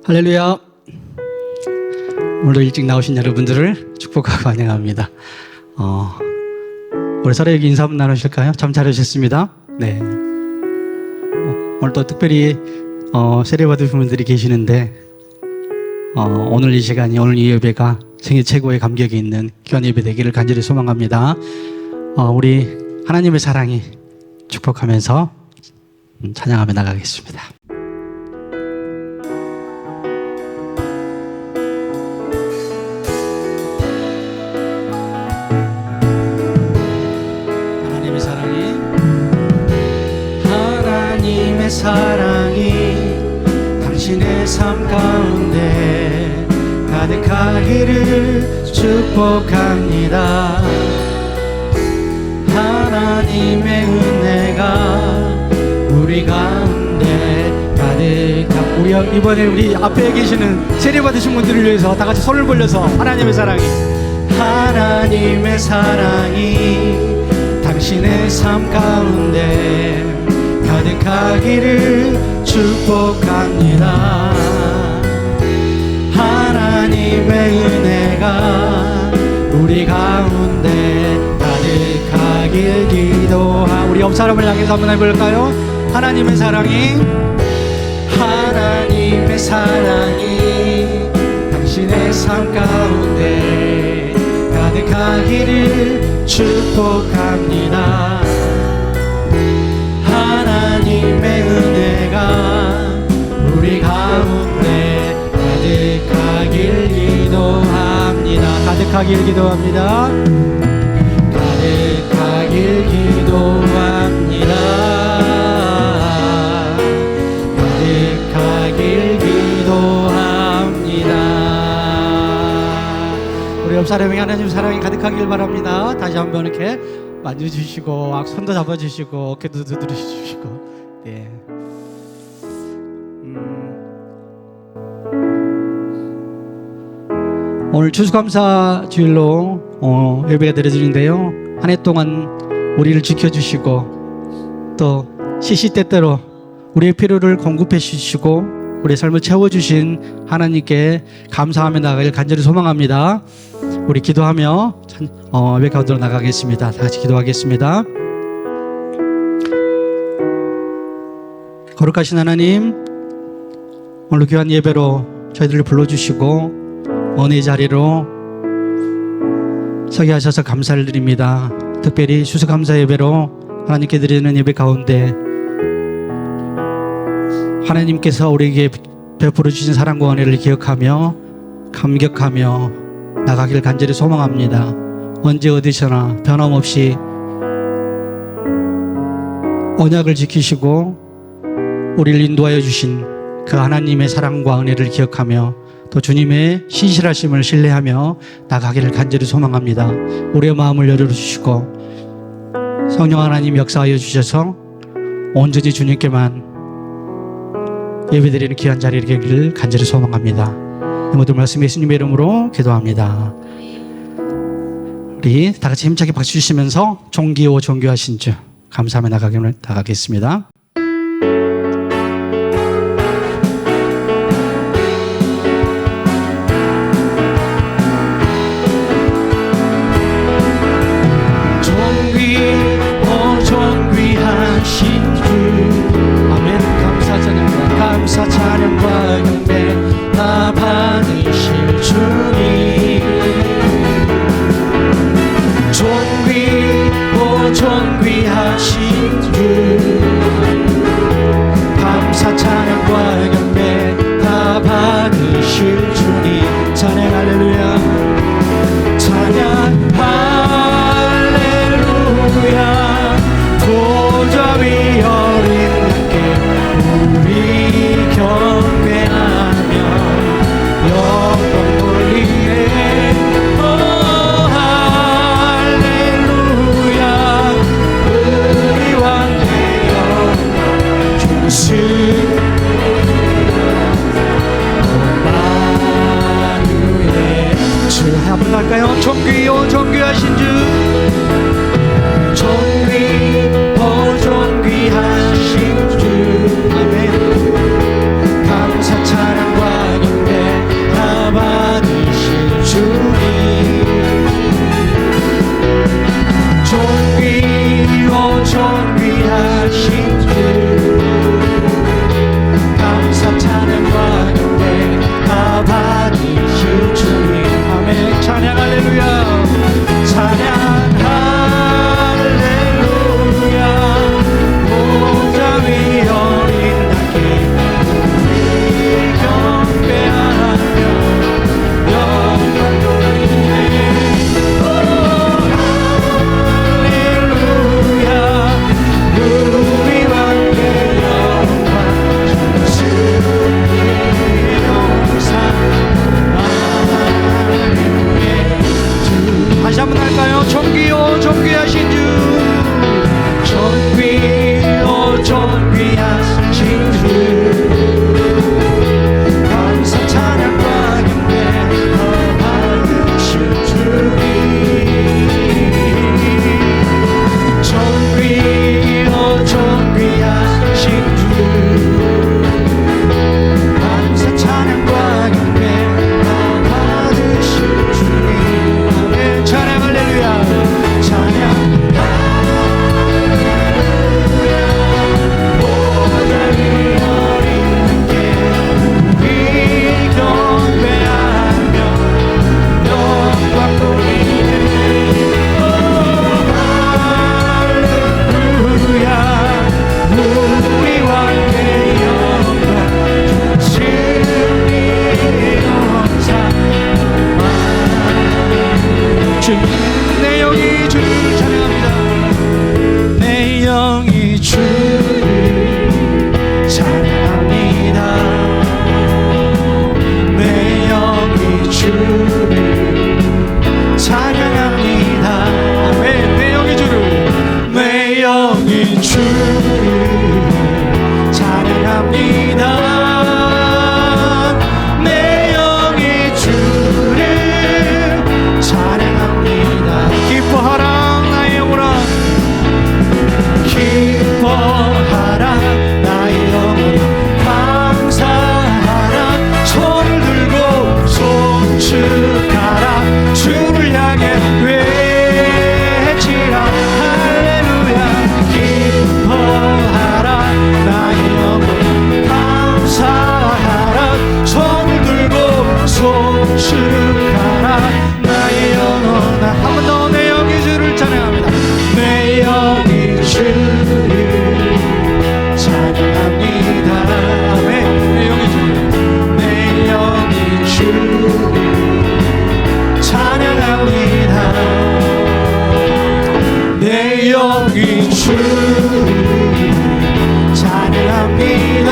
할렐루야. 오늘도 일찍 나오신 여러분들을 축복하고 환영합니다. 우리 서로 여기 인사 한번 나누실까요? 참 잘하셨습니다. 네. 오늘 또 특별히 세례 받으신 분들이 계시는데 오늘 이 시간이, 오늘 이 예배가 생애 최고의 감격이 있는 귀한 예배 되기를 간절히 소망합니다. 우리 하나님의 사랑이 축복하면서 찬양하며 나가겠습니다. 사랑이 당신의 삶 가운데 가득하기를 축복합니다. 하나님의 은혜가 우리 가운데 가득하고, 우리 이번에 우리 앞에 계시는 세례 받으신 분들을 위해서 다 같이 손을 벌려서 하나님의 사랑이 당신의 삶 가운데 가득하기를 축복합니다. 하나님의 은혜가 우리 가운데 가득하길 기도하. 우리 옆 사람을 향해서 한번 해볼까요? 하나님의 사랑이 당신의 삶 가운데 가득하기를 축복합니다. 하나님의 은혜가 우리 가운데 가득하길 기도합니다. 가득하길 기도합니다. 가득하길 기도합니다. 가득하길 기도합니다. 우리 옆 사람에게 하나님 사랑이 가득하길 바랍니다. 다시 한번 이렇게 만져주시고 손도 잡아주시고 어깨도 두드려주시고. 네. 오늘 추수감사 주일로 예배가 드려지는데요, 한 해 동안 우리를 지켜주시고 또 시시때때로 우리의 필요를 공급해 주시고 우리의 삶을 채워주신 하나님께 감사하며 나가길 간절히 소망합니다. 우리 기도하며 예배 가운데로 나가겠습니다. 다 같이 기도하겠습니다. 거룩하신 하나님, 오늘 귀한 예배로 저희들을 불러주시고 은혜의 자리로 서게 하셔서 감사를 드립니다. 특별히 추수감사 예배로 하나님께 드리는 예배 가운데 하나님께서 우리에게 베풀어 주신 사랑과 은혜를 기억하며 감격하며 나가기를 간절히 소망합니다. 언제 어디서나 변함없이 언약을 지키시고 우리를 인도하여 주신 그 하나님의 사랑과 은혜를 기억하며 또 주님의 신실하심을 신뢰하며 나가기를 간절히 소망합니다. 우리의 마음을 열어주시고 성령 하나님 역사하여 주셔서 온전히 주님께만 예배드리는 귀한 자리를 되기를 간절히 소망합니다. 이 모든 말씀 예수님의 이름으로 기도합니다. 우리 다 같이 힘차게 박수 주시면서 존귀오 존귀하신 주 감사하며 나가겠습니다. 감사 찬양과 경배 다 받으실 주님, 존귀하신 주, 감사 찬양과 경배 다 받으실 주님. 찬양 할렐루야, 찬양 할렐루야. 보좌 위 어린 우리 경배하며 영광 돌리네. 오 할렐루야. 우리 왕의 영광 주신 오마누엘 주 한번 할까요? 존귀하신 주, 존귀 영이 주를 찬양합니다. 내 영이 주를 찬양합니다. 기뻐하라 나의 영혼아, 기뻐하라 나의 영혼아, 감사하라 손을 들고 송축하라 주를 향해 외치라 할렐루야. 기뻐하라 나의 영혼, 감사하라 손을 들고 송축하라 나의 영혼아. 한 번 더 내 영이 주를 찬양합니다. 내 영이 주를 찬양합니다. 아멘. 내 영이 주를, 내 영이 주를 찬양합니다. 내 영이 주를 찬양합니다.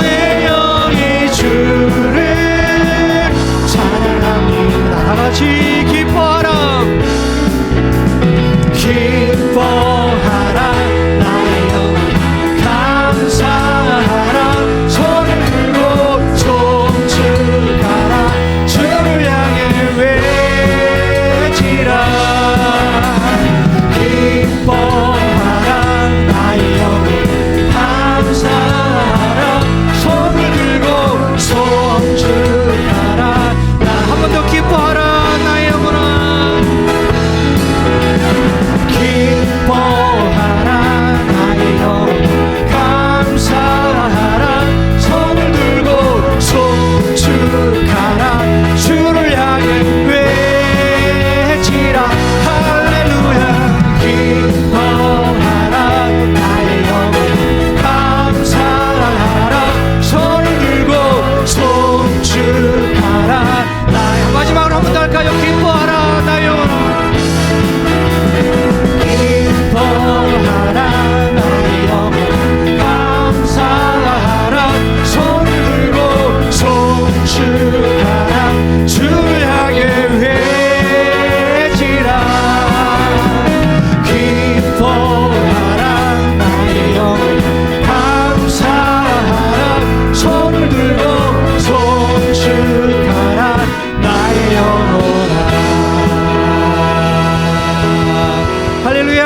내 영이 주를 찬양합니다. 다같이 기뻐하라, 기뻐하라 나의 영혼, 감사하라 손을 들고 송축하라 주를 향해 외치라. 기뻐하라 나의 영혼, 감사하라 손을 들고 송축하라. 한 번 더 기뻐하라 나의 영혼아, 기뻐하라 나의 영혼, 감사하라 손을 들고 송축하라 주를 향해 외치라 할렐루야. 기뻐하라 나의 영혼, 감사하라 손을 들고 송축하라 나의. 마지막으로 한 번 더 할까요? 기뻐하라 나의 영혼, 기뻐하라 나의 영혼, 감사하라 손을 들고 송축하라 주를 향해 외치라. 기뻐하라 나의 영혼, 감사하라 손을 들고 송축하라 나의 영혼아. 할렐루야.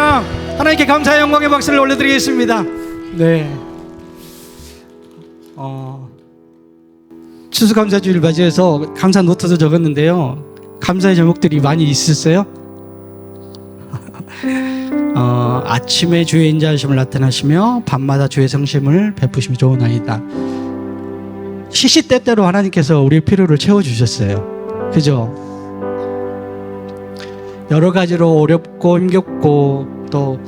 하나님께 감사의 영광의 박수를 올려드리겠습니다. 네. 추수감사주일 맞이해서 감사 노트도 적었는데요. 감사의 제목들이 많이 있었어요. 아침에 주의 인자하심을 나타나시며 밤마다 주의 성심을 베푸심이 좋으나이다. 시시때때로 하나님께서 우리의 필요를 채워주셨어요. 그죠? 여러 가지로 어렵고 힘겹고 또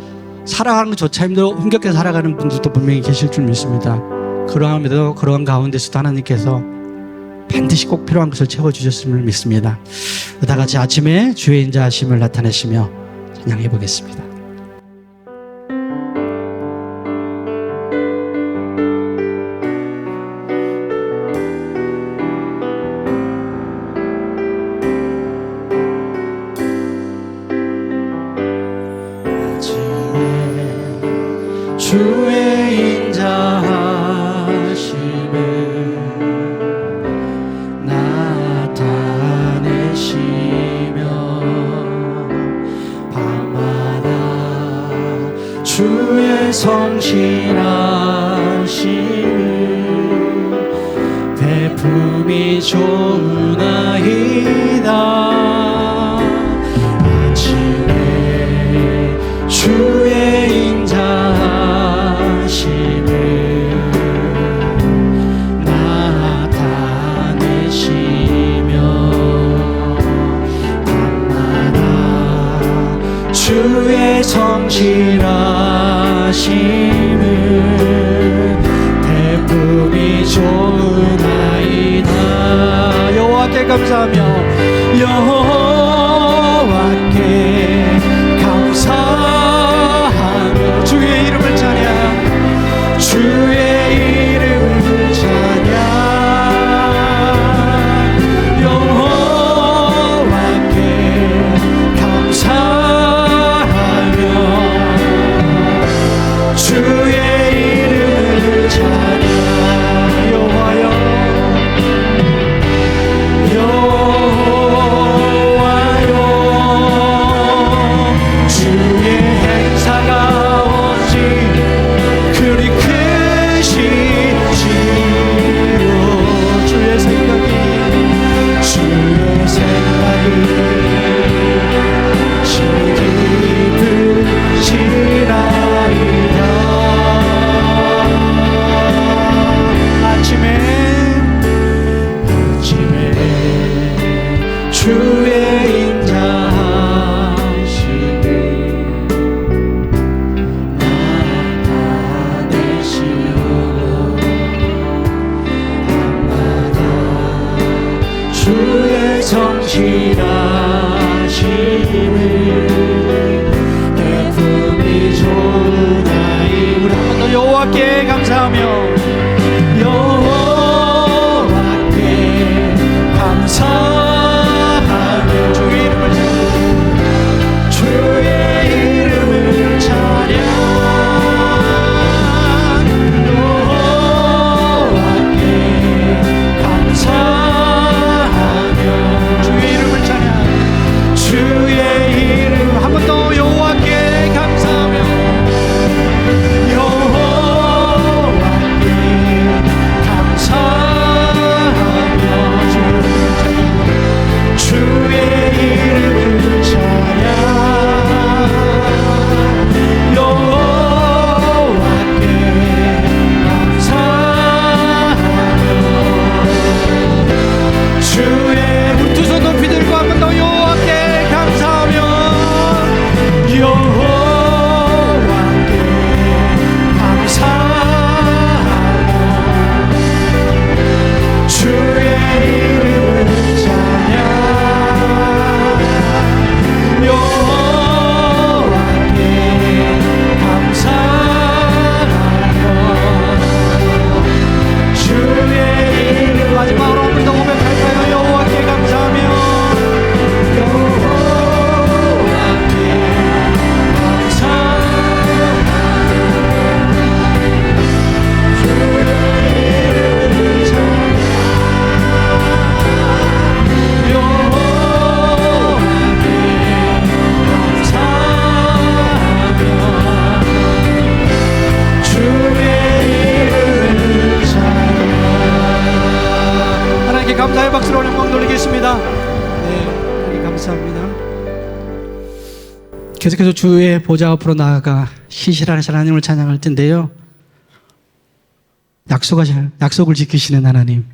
살아가는 것조차 힘겹게 살아가는 분들도 분명히 계실 줄 믿습니다. 그러함에도 그러한 가운데서도 하나님께서 반드시 꼭 필요한 것을 채워주셨음을 믿습니다. 다 같이 아침에 주의 인자하심을 나타내시며 찬양해 보겠습니다. 주의 인자하심을 나타내시며 밤마다 주의 성실하심을 베품이 좋으나이다. 아침에 주의 인자하심을 나타내시며 밤마다 주의 성실하심을 베품이 좋으나이다. 여호와께 감사하며 여호와께 감사하며 주의 이름을 찬양, 주의 이름을 찬양. 여호와께 감사하며 여호와께 감사하며 여호와께 감사하며 주의 이름을 찬양 여호와께 감사하며 주의 이름을 찬양 주의 이름 한 번 더 여호와께 감사하며 감사의 박수로 영광 돌리겠습니다. 네, 감사합니다. 계속해서 주의 보좌 앞으로 나아가 신실하신 하나님을 찬양할 텐데요. 약속을 지키시는 하나님,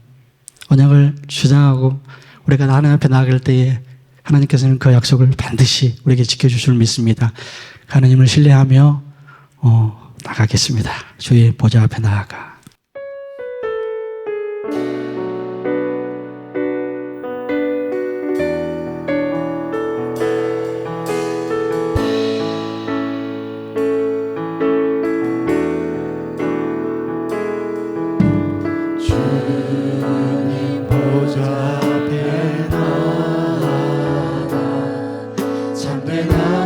언약을 주장하고 우리가 하나님 앞에 나아갈 때에 하나님께서는 그 약속을 반드시 우리에게 지켜주실 줄 믿습니다. 하나님을 신뢰하며 나가겠습니다. 주의 보좌 앞에 나아가.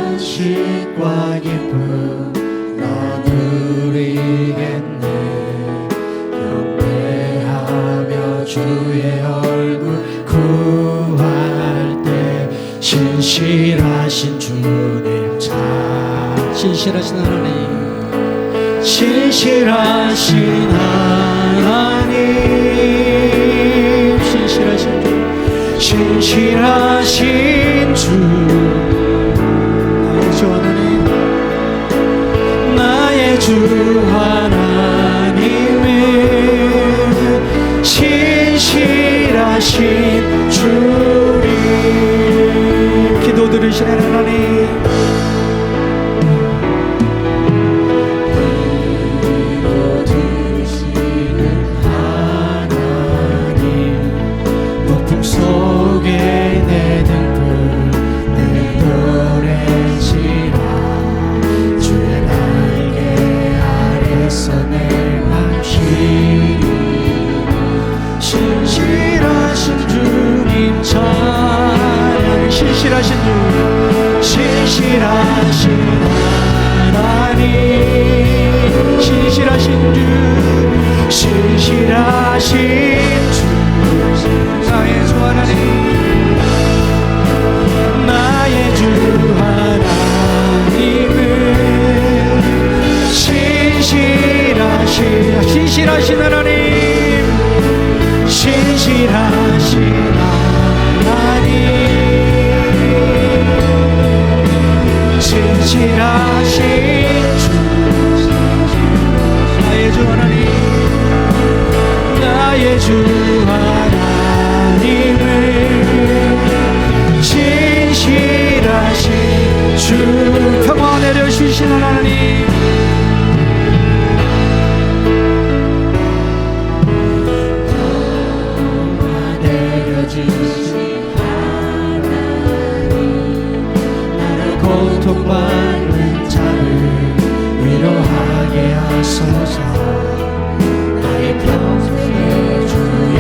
안식과 기쁨 나누리겠네. 경배하며 주의 얼굴 구할 때 신실하신 주님 참 신실하신 하나님, 신실하신 하나님, 신실하신 주, 신실하신 주 나의 주 하나님은 신실하신 주님. 기도 들으시는 하나님, 기도 들으시는 하나님, 폭풍 속에 내 등불 내버려지라. 주의 날개 아래서 내 맘 쉬리. 신실하신 주님 찬양. 신실하신 주, 신실하신 하나님, 신실하신 주, 신실하신 하나님, 신실하신 하나님, 신실하신 주, 나의 주 하나님, 나의 주 하나님을 신실하신 주, 평화 내려주신 하나님, 고통받는 자를 위로하게 하소서. 나의 평생의 주의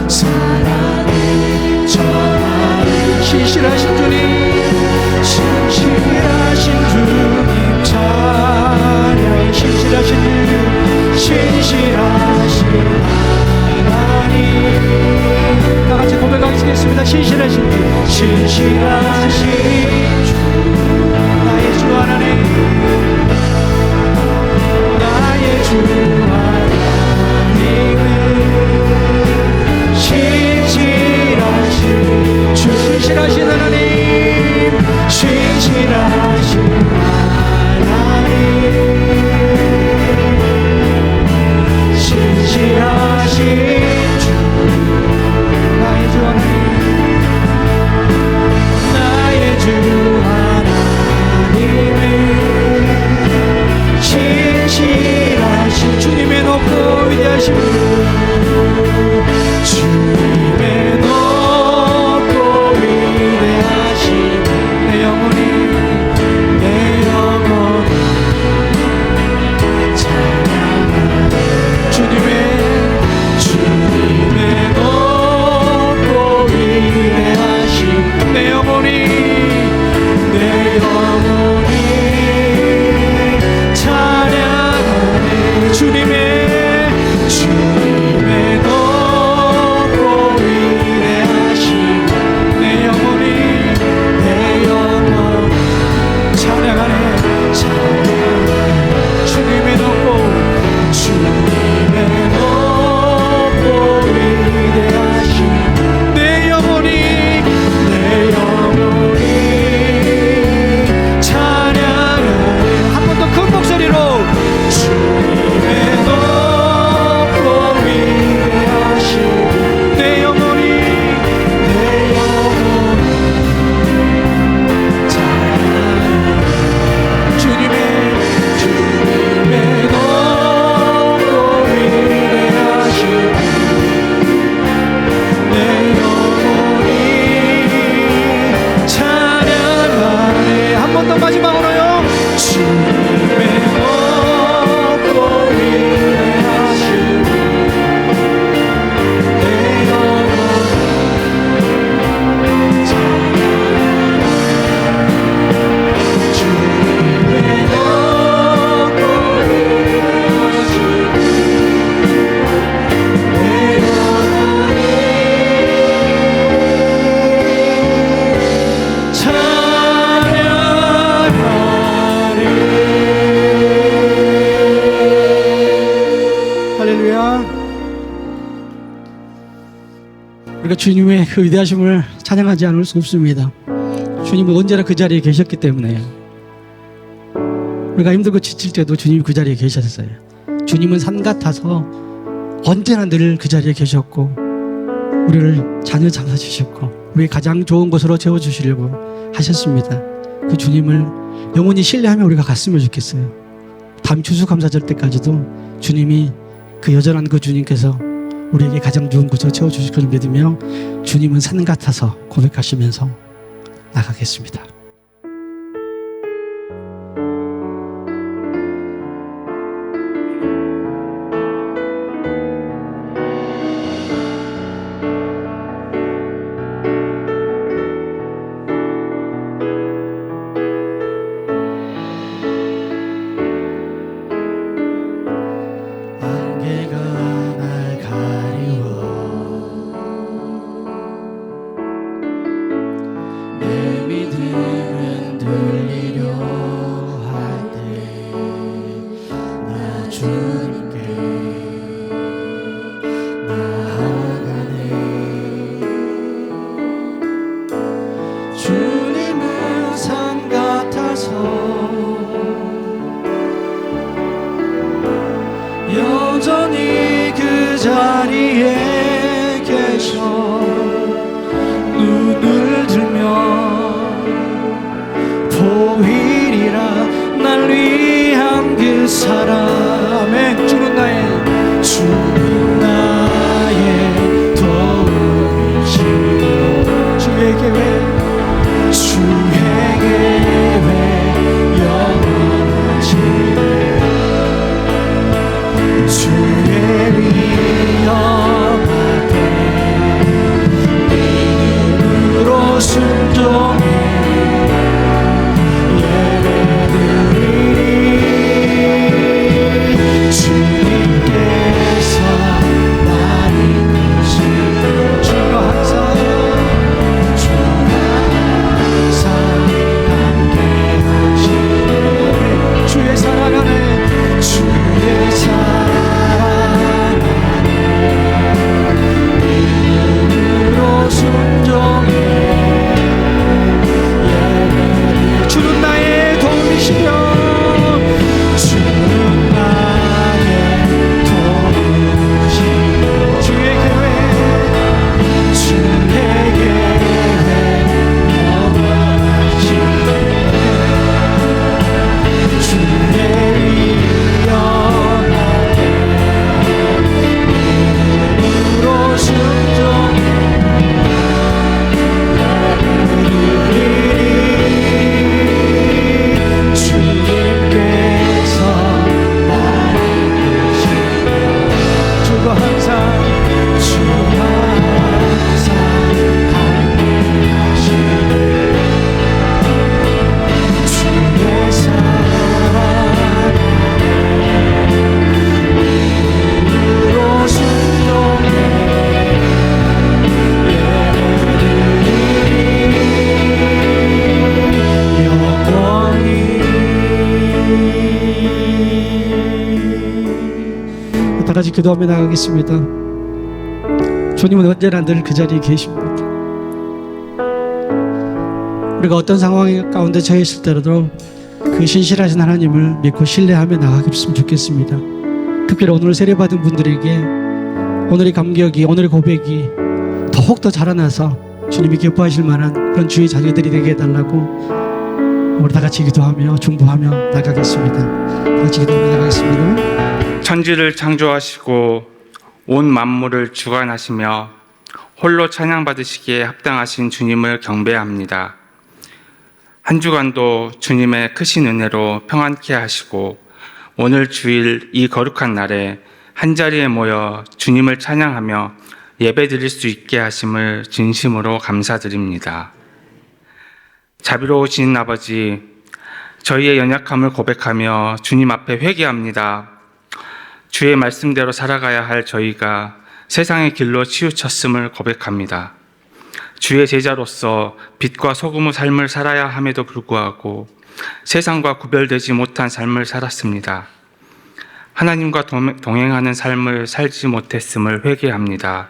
사랑을 전하리. 신실하신 주님, 신실하신 주님 찬양. 신실하신 주, 신실하신 하나님, 다같이 고백하시겠습니다. 신실하신 주, 신실하신 주, 나의 주 하나님, 나의 주 하나님은 신실하신 주, 신실하신 하나님, 신실하신 하나님, 신실하신 주, 나의 주 하나님, 나의 주 하나님은 신실하신 주님의 높고 위대하신 주님의 높고 위대하신 내 영혼이 찬양하네. 주님의 높고 위대하신 내 영혼이 찬양하네. 주님의 높고 위대하신 내 영혼이 찬양하네. 주님의 높고 위대하신 내 영혼이 찬양하네. 한 번 더 큰 목소리로 주님의 높고 위대하신 내 영혼이 찬양하네. 주님의 높고 위대하신 내 영혼이 찬양하네. 한 번 더 마지막으로요. 주님의 높고 위대하신 내 영혼 찬양하네. 주님의 높고 위대하신 내 영혼이 찬양하리. 할렐루야. 우리가 주님의 그 위대하심을 찬양하지 않을 수 없습니다. 주님은 언제나 그 자리에 계셨기 때문에요. 우리가 힘들고 지칠 때도 주님이 그 자리에 계셨어요. 주님은 산 같아서 언제나 늘 그 자리에 계셨고, 우리를 자녀 삼아주셨고, 우리 가장 좋은 곳으로 채워주시려고 하셨습니다. 그 주님을 영원히 신뢰하며 우리가 갔으면 좋겠어요. 다음 추수감사절 때까지도 주님이 그 여전한 그 주님께서 우리에게 가장 좋은 곳으로 채워주실 것을 믿으며 주님은 산 같아서 고백하시면서 나가겠습니다. 주님께 여전히 그 자리에 계셔 눈을 들면 보이리라 날 위한 그 사람의 주는 나의 도움이시여 주의 계획 영원하시네 주의 위엄하게 믿음으로 순종해 예배드리리 주님께서 나를 이끄시고 주가 항상 함께 하시네 주의 사랑하네 주의 사랑 순종해 예배를 주는 나의 도움이시며 주는 나의 도움이시며 주의 계획 영원하시네 주의 위엄하게 믿음으로 순종해 주님께서 나를 이끄시며 주가 항상 함께 하시네 주의 사랑 믿음으로 순종해 다 같이 기도하며 나가겠습니다. 주님은 언제나 늘 그 자리에 계십니다. 우리가 어떤 상황 가운데 처해 있을 때라도 그 신실하신 하나님을 믿고 신뢰하며 나가겠으면 좋겠습니다. 특별히 오늘 세례받은 분들에게 오늘의 감격이, 오늘의 고백이 더욱더 자라나서 주님이 기뻐하실 만한 그런 주의 자녀들이 되게 해달라고 우리 다 같이 기도하며 중보하며 나가겠습니다. 다 같이 기도하며 나가겠습니다. 천지를 창조하시고 온 만물을 주관하시며 홀로 찬양받으시기에 합당하신 주님을 경배합니다. 한 주간도 주님의 크신 은혜로 평안케 하시고 오늘 주일 이 거룩한 날에 한자리에 모여 주님을 찬양하며 예배드릴 수 있게 하심을 진심으로 감사드립니다. 자비로우신 아버지, 저희의 연약함을 고백하며 주님 앞에 회개합니다. 주의 말씀대로 살아가야 할 저희가 세상의 길로 치우쳤음을 고백합니다. 주의 제자로서 빛과 소금의 삶을 살아야 함에도 불구하고 세상과 구별되지 못한 삶을 살았습니다. 하나님과 동행하는 삶을 살지 못했음을 회개합니다.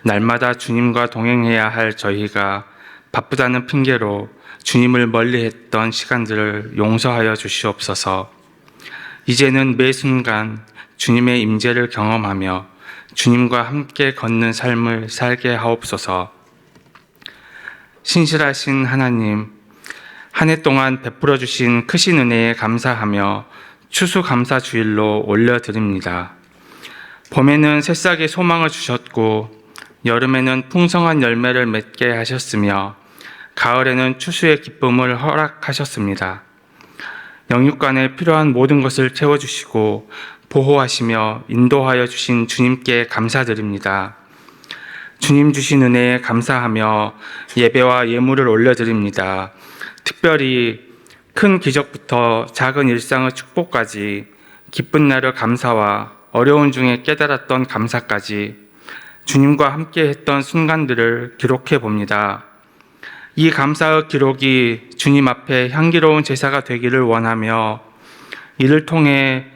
날마다 주님과 동행해야 할 저희가 바쁘다는 핑계로 주님을 멀리했던 시간들을 용서하여 주시옵소서. 이제는 매 순간 주님의 임재를 경험하며 주님과 함께 걷는 삶을 살게 하옵소서. 신실하신 하나님, 한 해 동안 베풀어 주신 크신 은혜에 감사하며 추수감사 주일로 올려드립니다. 봄에는 새싹의 소망을 주셨고 여름에는 풍성한 열매를 맺게 하셨으며 가을에는 추수의 기쁨을 허락하셨습니다. 영육간에 필요한 모든 것을 채워주시고 보호하시며 인도하여 주신 주님께 감사드립니다. 주님 주신 은혜에 감사하며 예배와 예물을 올려드립니다. 특별히 큰 기적부터 작은 일상의 축복까지 기쁜 날의 감사와 어려운 중에 깨달았던 감사까지 주님과 함께 했던 순간들을 기록해 봅니다. 이 감사의 기록이 주님 앞에 향기로운 제사가 되기를 원하며 이를 통해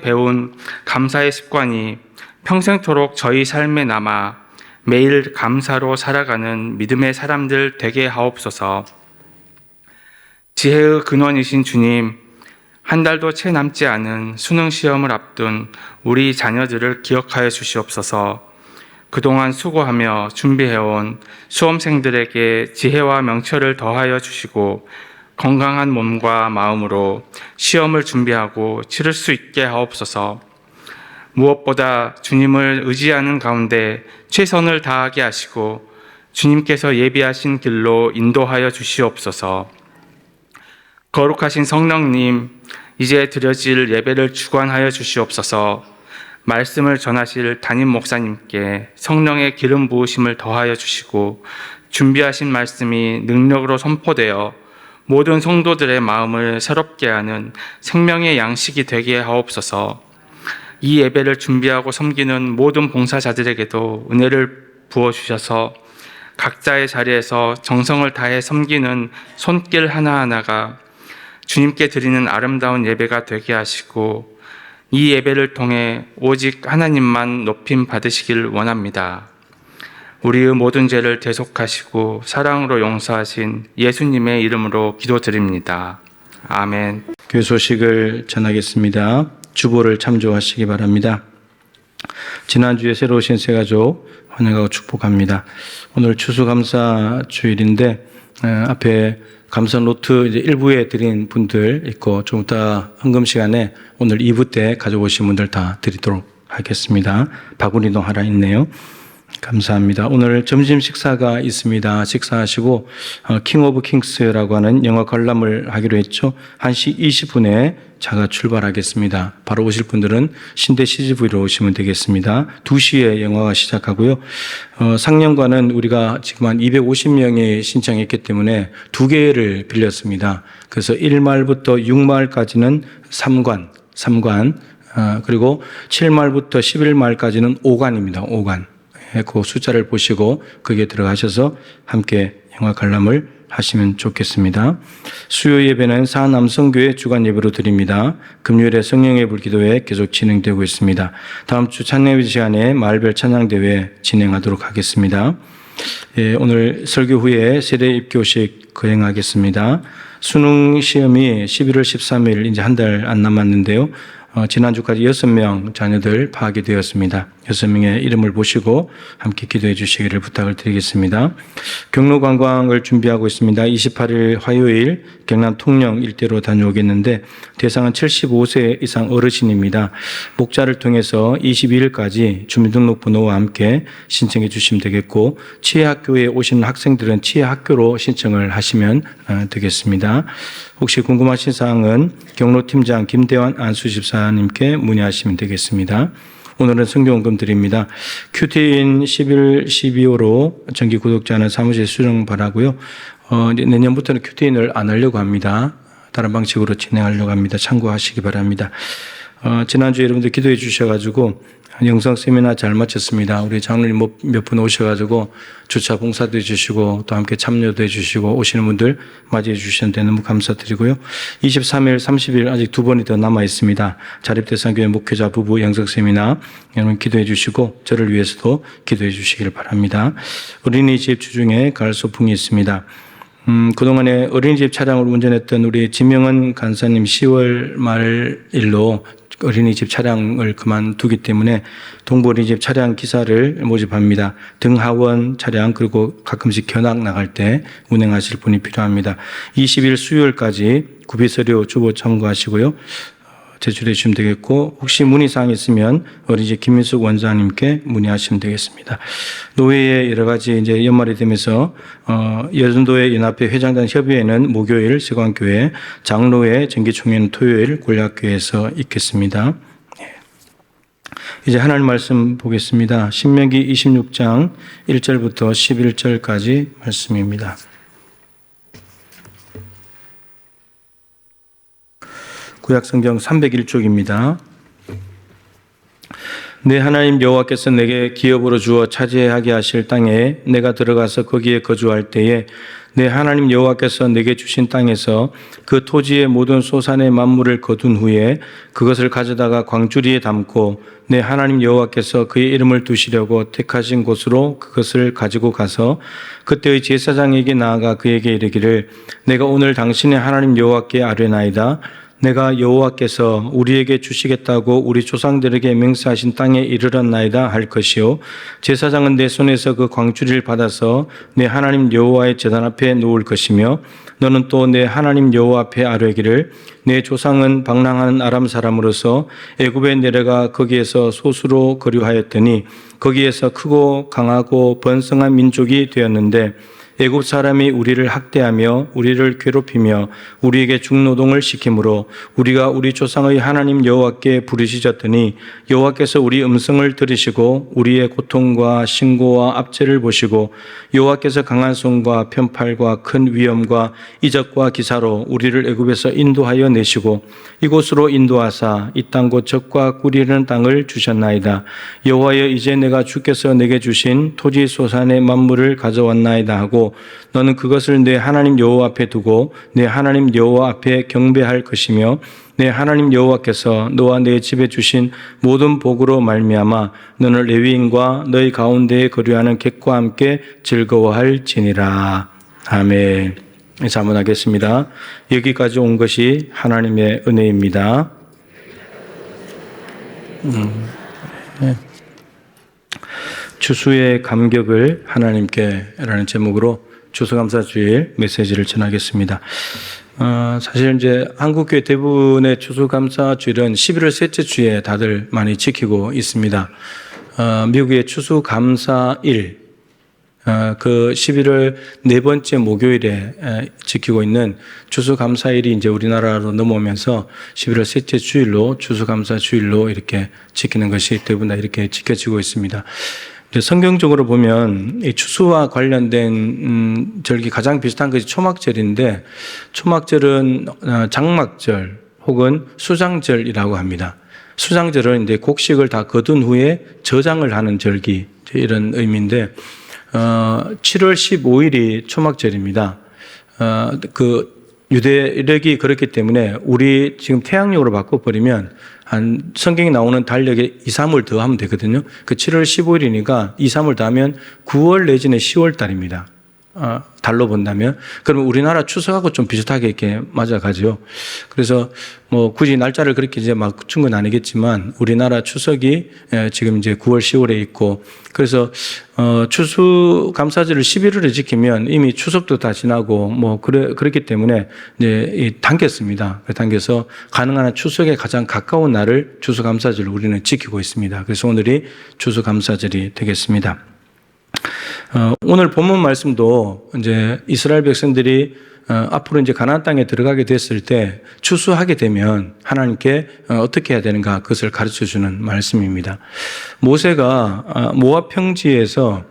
배운 감사의 습관이 평생토록 저희 삶에 남아 매일 감사로 살아가는 믿음의 사람들 되게 하옵소서. 지혜의 근원이신 주님, 한 달도 채 남지 않은 수능 시험을 앞둔 우리 자녀들을 기억하여 주시옵소서. 그동안 수고하며 준비해온 수험생들에게 지혜와 명철을 더하여 주시고 건강한 몸과 마음으로 시험을 준비하고 치를 수 있게 하옵소서. 무엇보다 주님을 의지하는 가운데 최선을 다하게 하시고 주님께서 예비하신 길로 인도하여 주시옵소서. 거룩하신 성령님, 이제 드려질 예배를 주관하여 주시옵소서. 말씀을 전하실 담임 목사님께 성령의 기름 부으심을 더하여 주시고 준비하신 말씀이 능력으로 선포되어 모든 성도들의 마음을 새롭게 하는 생명의 양식이 되게 하옵소서. 이 예배를 준비하고 섬기는 모든 봉사자들에게도 은혜를 부어주셔서 각자의 자리에서 정성을 다해 섬기는 손길 하나하나가 주님께 드리는 아름다운 예배가 되게 하시고 이 예배를 통해 오직 하나님만 높임 받으시길 원합니다. 우리의 모든 죄를 대속하시고 사랑으로 용서하신 예수님의 이름으로 기도드립니다. 아멘. 교회 소식을 전하겠습니다. 주보를 참조하시기 바랍니다. 지난주에 새로 오신 새가족 환영하고 축복합니다. 오늘 추수감사 주일인데 앞에 감사 노트 이제 1부에 드린 분들 있고 좀 이따 헌금 시간에 오늘 2부 때 가져오신 분들 다 드리도록 하겠습니다. 바구니도 하나 있네요. 감사합니다. 오늘 점심 식사가 있습니다. 식사하시고 킹 오브 킹스라고 하는 영화 관람을 하기로 했죠. 1시 20분에 차가 출발하겠습니다. 바로 오실 분들은 신대 CGV로 오시면 되겠습니다. 2시에 영화가 시작하고요. 상영관은 우리가 지금 한 250명이 신청했기 때문에 2개를 빌렸습니다. 그래서 1말부터 6말까지는 3관, 그리고 7말부터 11말까지는 5관입니다. 5관. 그 숫자를 보시고 거기에 들어가셔서 함께 영화 관람을 하시면 좋겠습니다. 수요 예배는 사남성교회 주간 예배로 드립니다. 금요일에 성령의 불기도회 계속 진행되고 있습니다. 다음 주 찬양예배 시간에 마을별 찬양대회 진행하도록 하겠습니다. 예, 오늘 설교 후에 세대 입교식 거행하겠습니다. 수능 시험이 11월 13일 이제 한 달 안 남았는데요. 지난주까지 6명 자녀들 파악이 되었습니다. 6명의 이름을 보시고 함께 기도해 주시기를 부탁을 드리겠습니다. 경로 관광을 준비하고 있습니다. 28일 화요일 경남 통영 일대로 다녀오겠는데 대상은 75세 이상 어르신입니다. 목자를 통해서 22일까지 주민등록번호와 함께 신청해 주시면 되겠고 치해학교에 오시는 학생들은 치해학교로 신청을 하시면 되겠습니다. 혹시 궁금하신 사항은 경로팀장 김대환 안수집사님께 문의하시면 되겠습니다. 오늘은 성경원금 드립니다. 큐티인 11, 12호로 정기 구독자는 사무실 수령 바라고요. 내년부터는 큐티인을 안 하려고 합니다. 다른 방식으로 진행하려고 합니다. 참고하시기 바랍니다. 지난주에 여러분들 기도해 주셔가지고 영상 세미나 잘 마쳤습니다. 우리 장로님 몇 분 오셔가지고 주차 봉사도 해주시고 또 함께 참여도 해주시고 오시는 분들 맞이해 주시는데 너무 감사드리고요. 23일, 30일 아직 2번이 더 남아 있습니다. 자립대상교회 목회자 부부 영상 세미나 여러분 기도해 주시고 저를 위해서도 기도해 주시기를 바랍니다. 어린이집 주중에 가을 소풍이 있습니다. 그동안에 어린이집 차량을 운전했던 우리 진명은 간사님 10월 말일로 어린이집 차량을 그만두기 때문에 동부 어린이집 차량 기사를 모집합니다. 등하원 차량 그리고 가끔씩 견학 나갈 때 운행하실 분이 필요합니다. 20일 수요일까지 구비서류 주보 참고하시고요. 제출해 주시면 되겠고 혹시 문의사항 있으면 어린이집 김민숙 원장님께 문의하시면 되겠습니다. 노회의 여러 가지 이제 연말이 되면서 여전도회 연합회 회장단 협의회는 목요일 세관교회, 장로회 정기총회는 토요일 골략교회에서 있겠습니다. 이제 하나님 말씀 보겠습니다. 신명기 26장 1절부터 11절까지 말씀입니다. 구약성경 301쪽입니다. 내 하나님 여호와께서 내게 기업으로 주어 차지하게 하실 땅에 내가 들어가서 거기에 거주할 때에 내 하나님 여호와께서 내게 주신 땅에서 그 토지의 모든 소산의 만물을 거둔 후에 그것을 가져다가 광주리에 담고 내 하나님 여호와께서 그의 이름을 두시려고 택하신 곳으로 그것을 가지고 가서 그때의 제사장에게 나아가 그에게 이르기를 내가 오늘 당신의 하나님 여호와께 아뢰나이다. 내가 여호와께서 우리에게 주시겠다고 우리 조상들에게 맹세하신 땅에 이르렀나이다 할 것이요 제사장은 내 손에서 그 광주리를 받아서 내 하나님 여호와의 제단 앞에 놓을 것이며 너는 또 내 하나님 여호와 앞에 아뢰기를 내 조상은 방랑하는 아람 사람으로서 애굽에 내려가 거기에서 소수로 거류하였더니 거기에서 크고 강하고 번성한 민족이 되었는데 애굽 사람이 우리를 학대하며 우리를 괴롭히며 우리에게 중노동을 시키므로 우리가 우리 조상의 하나님 여호와께 부르짖었더니 여호와께서 우리 음성을 들으시고 우리의 고통과 신고와 압제를 보시고 여호와께서 강한 손과 편팔과 큰 위엄과 이적과 기사로 우리를 애굽에서 인도하여 내시고 이곳으로 인도하사 이 땅 곧 젖과 꿀이 흐르는 땅을 주셨나이다. 여호와여 이제 내가 주께서 내게 주신 토지 소산의 만물을 가져왔나이다 하고 너는 그것을 내 하나님 여호와 앞에 두고 내 하나님 여호와 앞에 경배할 것이며 내 하나님 여호와께서 너와 내 집에 주신 모든 복으로 말미암아 너는 레위인과 너희 가운데에 거류하는 객과 함께 즐거워할지니라. 아멘. 자문하겠습니다. 여기까지 온 것이 하나님의 은혜입니다. 추수의 감격을 하나님께라는 제목으로 추수감사주일 메시지를 전하겠습니다. 사실 이제 한국교회 대부분의 추수감사주일은 11월 셋째 주에 다들 많이 지키고 있습니다. 미국의 추수감사일, 그 11월 네 번째 목요일에 지키고 있는 추수감사일이 이제 우리나라로 넘어오면서 11월 셋째 주일로 추수감사주일로 이렇게 지키는 것이 대부분 이렇게 지켜지고 있습니다. 성경적으로 보면 이 추수와 관련된 절기 가장 비슷한 것이 초막절인데 초막절은 장막절 혹은 수장절이라고 합니다. 수장절은 이제 곡식을 다 거둔 후에 저장을 하는 절기 이런 의미인데 7월 15일이 초막절입니다. 그 유대력이 그렇기 때문에 우리 지금 태양력으로 바꿔버리면 한 성경에 나오는 달력에 2, 3월 더 하면 되거든요. 그 7월 15일이니까 2, 3월 더 하면 9월 내지는 10월 달입니다. 달로 본다면. 그러면 우리나라 추석하고 좀 비슷하게 이렇게 맞아가죠. 그래서 뭐 굳이 날짜를 그렇게 이제 막 맞춘 건 아니겠지만 우리나라 추석이 지금 이제 9월, 10월에 있고 그래서 추수감사절을 11월에 지키면 이미 추석도 다 지나고 뭐 그렇기 때문에 이제 당겼습니다. 당겨서 가능한 한 추석에 가장 가까운 날을 추수감사절을 우리는 지키고 있습니다. 그래서 오늘이 추수감사절이 되겠습니다. 오늘 본문 말씀도 이제 이스라엘 백성들이 앞으로 이제 가나안 땅에 들어가게 됐을 때 추수하게 되면 하나님께 어떻게 해야 되는가 그것을 가르쳐 주는 말씀입니다. 모세가 모압 평지에서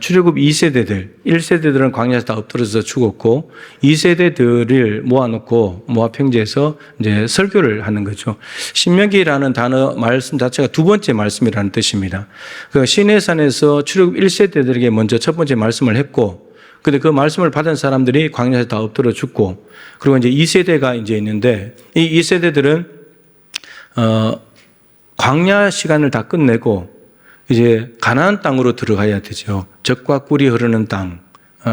출애굽 2세대들, 1세대들은 광야에서 다 엎드려서 죽었고 2세대들을 모아놓고 모압 평지에서 이제 설교를 하는 거죠. 신명기라는 단어 말씀 자체가 두 번째 말씀이라는 뜻입니다. 그 시내산에서 출애굽 1세대들에게 먼저 첫 번째 말씀을 했고 근데 그 말씀을 받은 사람들이 광야에서 다 엎드려 죽고 그리고 이제 2세대가 이제 있는데 이 2세대들은 광야 시간을 다 끝내고 이제 가나안 땅으로 들어가야 되죠. 젖과 꿀이 흐르는 땅,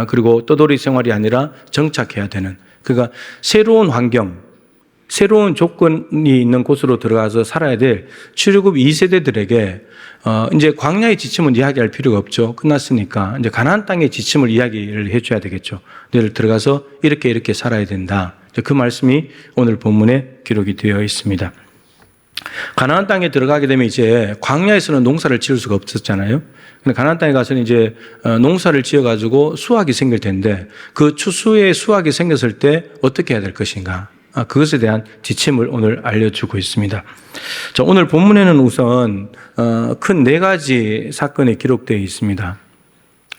그리고 떠돌이 생활이 아니라 정착해야 되는. 그러니까 새로운 환경, 새로운 조건이 있는 곳으로 들어가서 살아야 될 출애굽 2세대들에게 이제 광야의 지침은 이야기할 필요가 없죠. 끝났으니까 이제 가나안 땅의 지침을 이야기를 해줘야 되겠죠. 너희들 들어가서 이렇게 살아야 된다. 그 말씀이 오늘 본문에 기록이 되어 있습니다. 가나안 땅에 들어가게 되면 이제 광야에서는 농사를 지을 수가 없었잖아요. 근데 가나안 땅에 가서는 이제 농사를 지어가지고 수확이 생길 텐데 그 추수에 수확이 생겼을 때 어떻게 해야 될 것인가? 그것에 대한 지침을 오늘 알려주고 있습니다. 자, 오늘 본문에는 우선 큰 네 가지 사건이 기록되어 있습니다.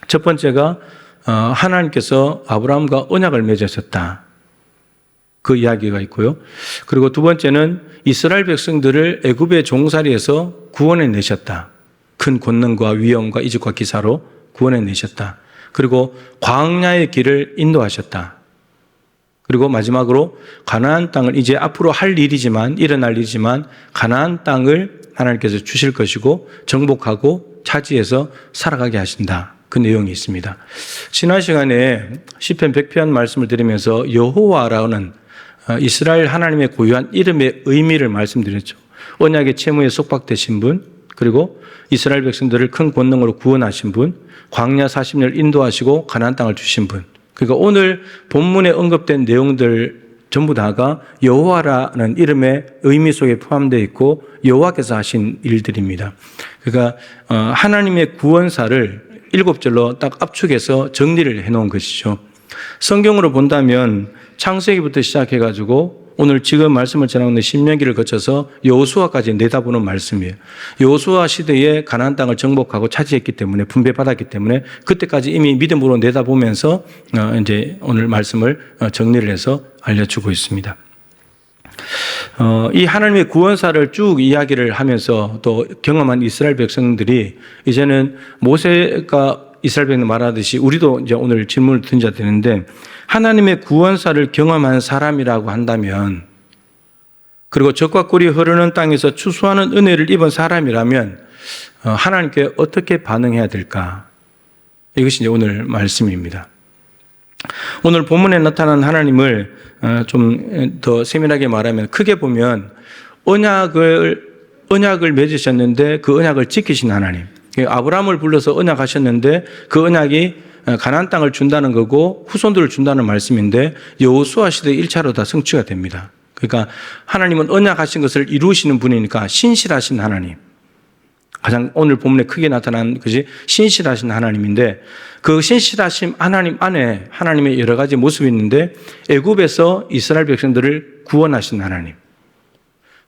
첫 번째가 하나님께서 아브라함과 언약을 맺으셨다. 그 이야기가 있고요. 그리고 두 번째는 이스라엘 백성들을 애굽의 종살이에서 구원해 내셨다. 큰 권능과 위엄과 이적과 기사로 구원해 내셨다. 그리고 광야의 길을 인도하셨다. 그리고 마지막으로 가나안 땅을 이제 앞으로 할 일이지만 일어날 일이지만 가나안 땅을 하나님께서 주실 것이고 정복하고 차지해서 살아가게 하신다. 그 내용이 있습니다. 지난 시간에 시편 100편 말씀을 드리면서 여호와라는 이스라엘 하나님의 고유한 이름의 의미를 말씀드렸죠. 언약의 채무에 속박되신 분, 그리고 이스라엘 백성들을 큰 권능으로 구원하신 분, 광야 40년을 인도하시고 가나안 땅을 주신 분. 그러니까 오늘 본문에 언급된 내용들 전부 다가 여호와라는 이름의 의미 속에 포함되어 있고 여호와께서 하신 일들입니다. 그러니까 하나님의 구원사를 7절로 딱 압축해서 정리를 해놓은 것이죠. 성경으로 본다면 창세기부터 시작해가지고 오늘 지금 말씀을 전하고 있는 신명기를 거쳐서 여호수아까지 내다보는 말씀이에요. 여호수아 시대에 가나안 땅을 정복하고 차지했기 때문에, 분배받았기 때문에 그때까지 이미 믿음으로 내다보면서 이제 오늘 말씀을 정리를 해서 알려주고 있습니다. 이 하나님의 구원사를 쭉 이야기를 하면서 또 경험한 이스라엘 백성들이 이제는 모세가 이스라엘 백성 말하듯이 우리도 이제 오늘 질문을 던져야 되는데, 하나님의 구원사를 경험한 사람이라고 한다면, 그리고 적과 꿀이 흐르는 땅에서 추수하는 은혜를 입은 사람이라면 하나님께 어떻게 반응해야 될까? 이것이 이제 오늘 말씀입니다. 오늘 본문에 나타난 하나님을 좀 더 세밀하게 말하면, 크게 보면 언약을 맺으셨는데 그 언약을 지키신 하나님, 아브라함을 불러서 언약하셨는데 그 언약이 가나안 땅을 준다는 거고 후손들을 준다는 말씀인데 여호수아 시대 1차로 다 성취가 됩니다. 그러니까 하나님은 언약하신 것을 이루시는 분이니까 신실하신 하나님, 가장 오늘 본문에 크게 나타난 것이 신실하신 하나님인데, 그 신실하신 하나님 안에 하나님의 여러 가지 모습이 있는데, 애굽에서 이스라엘 백성들을 구원하신 하나님,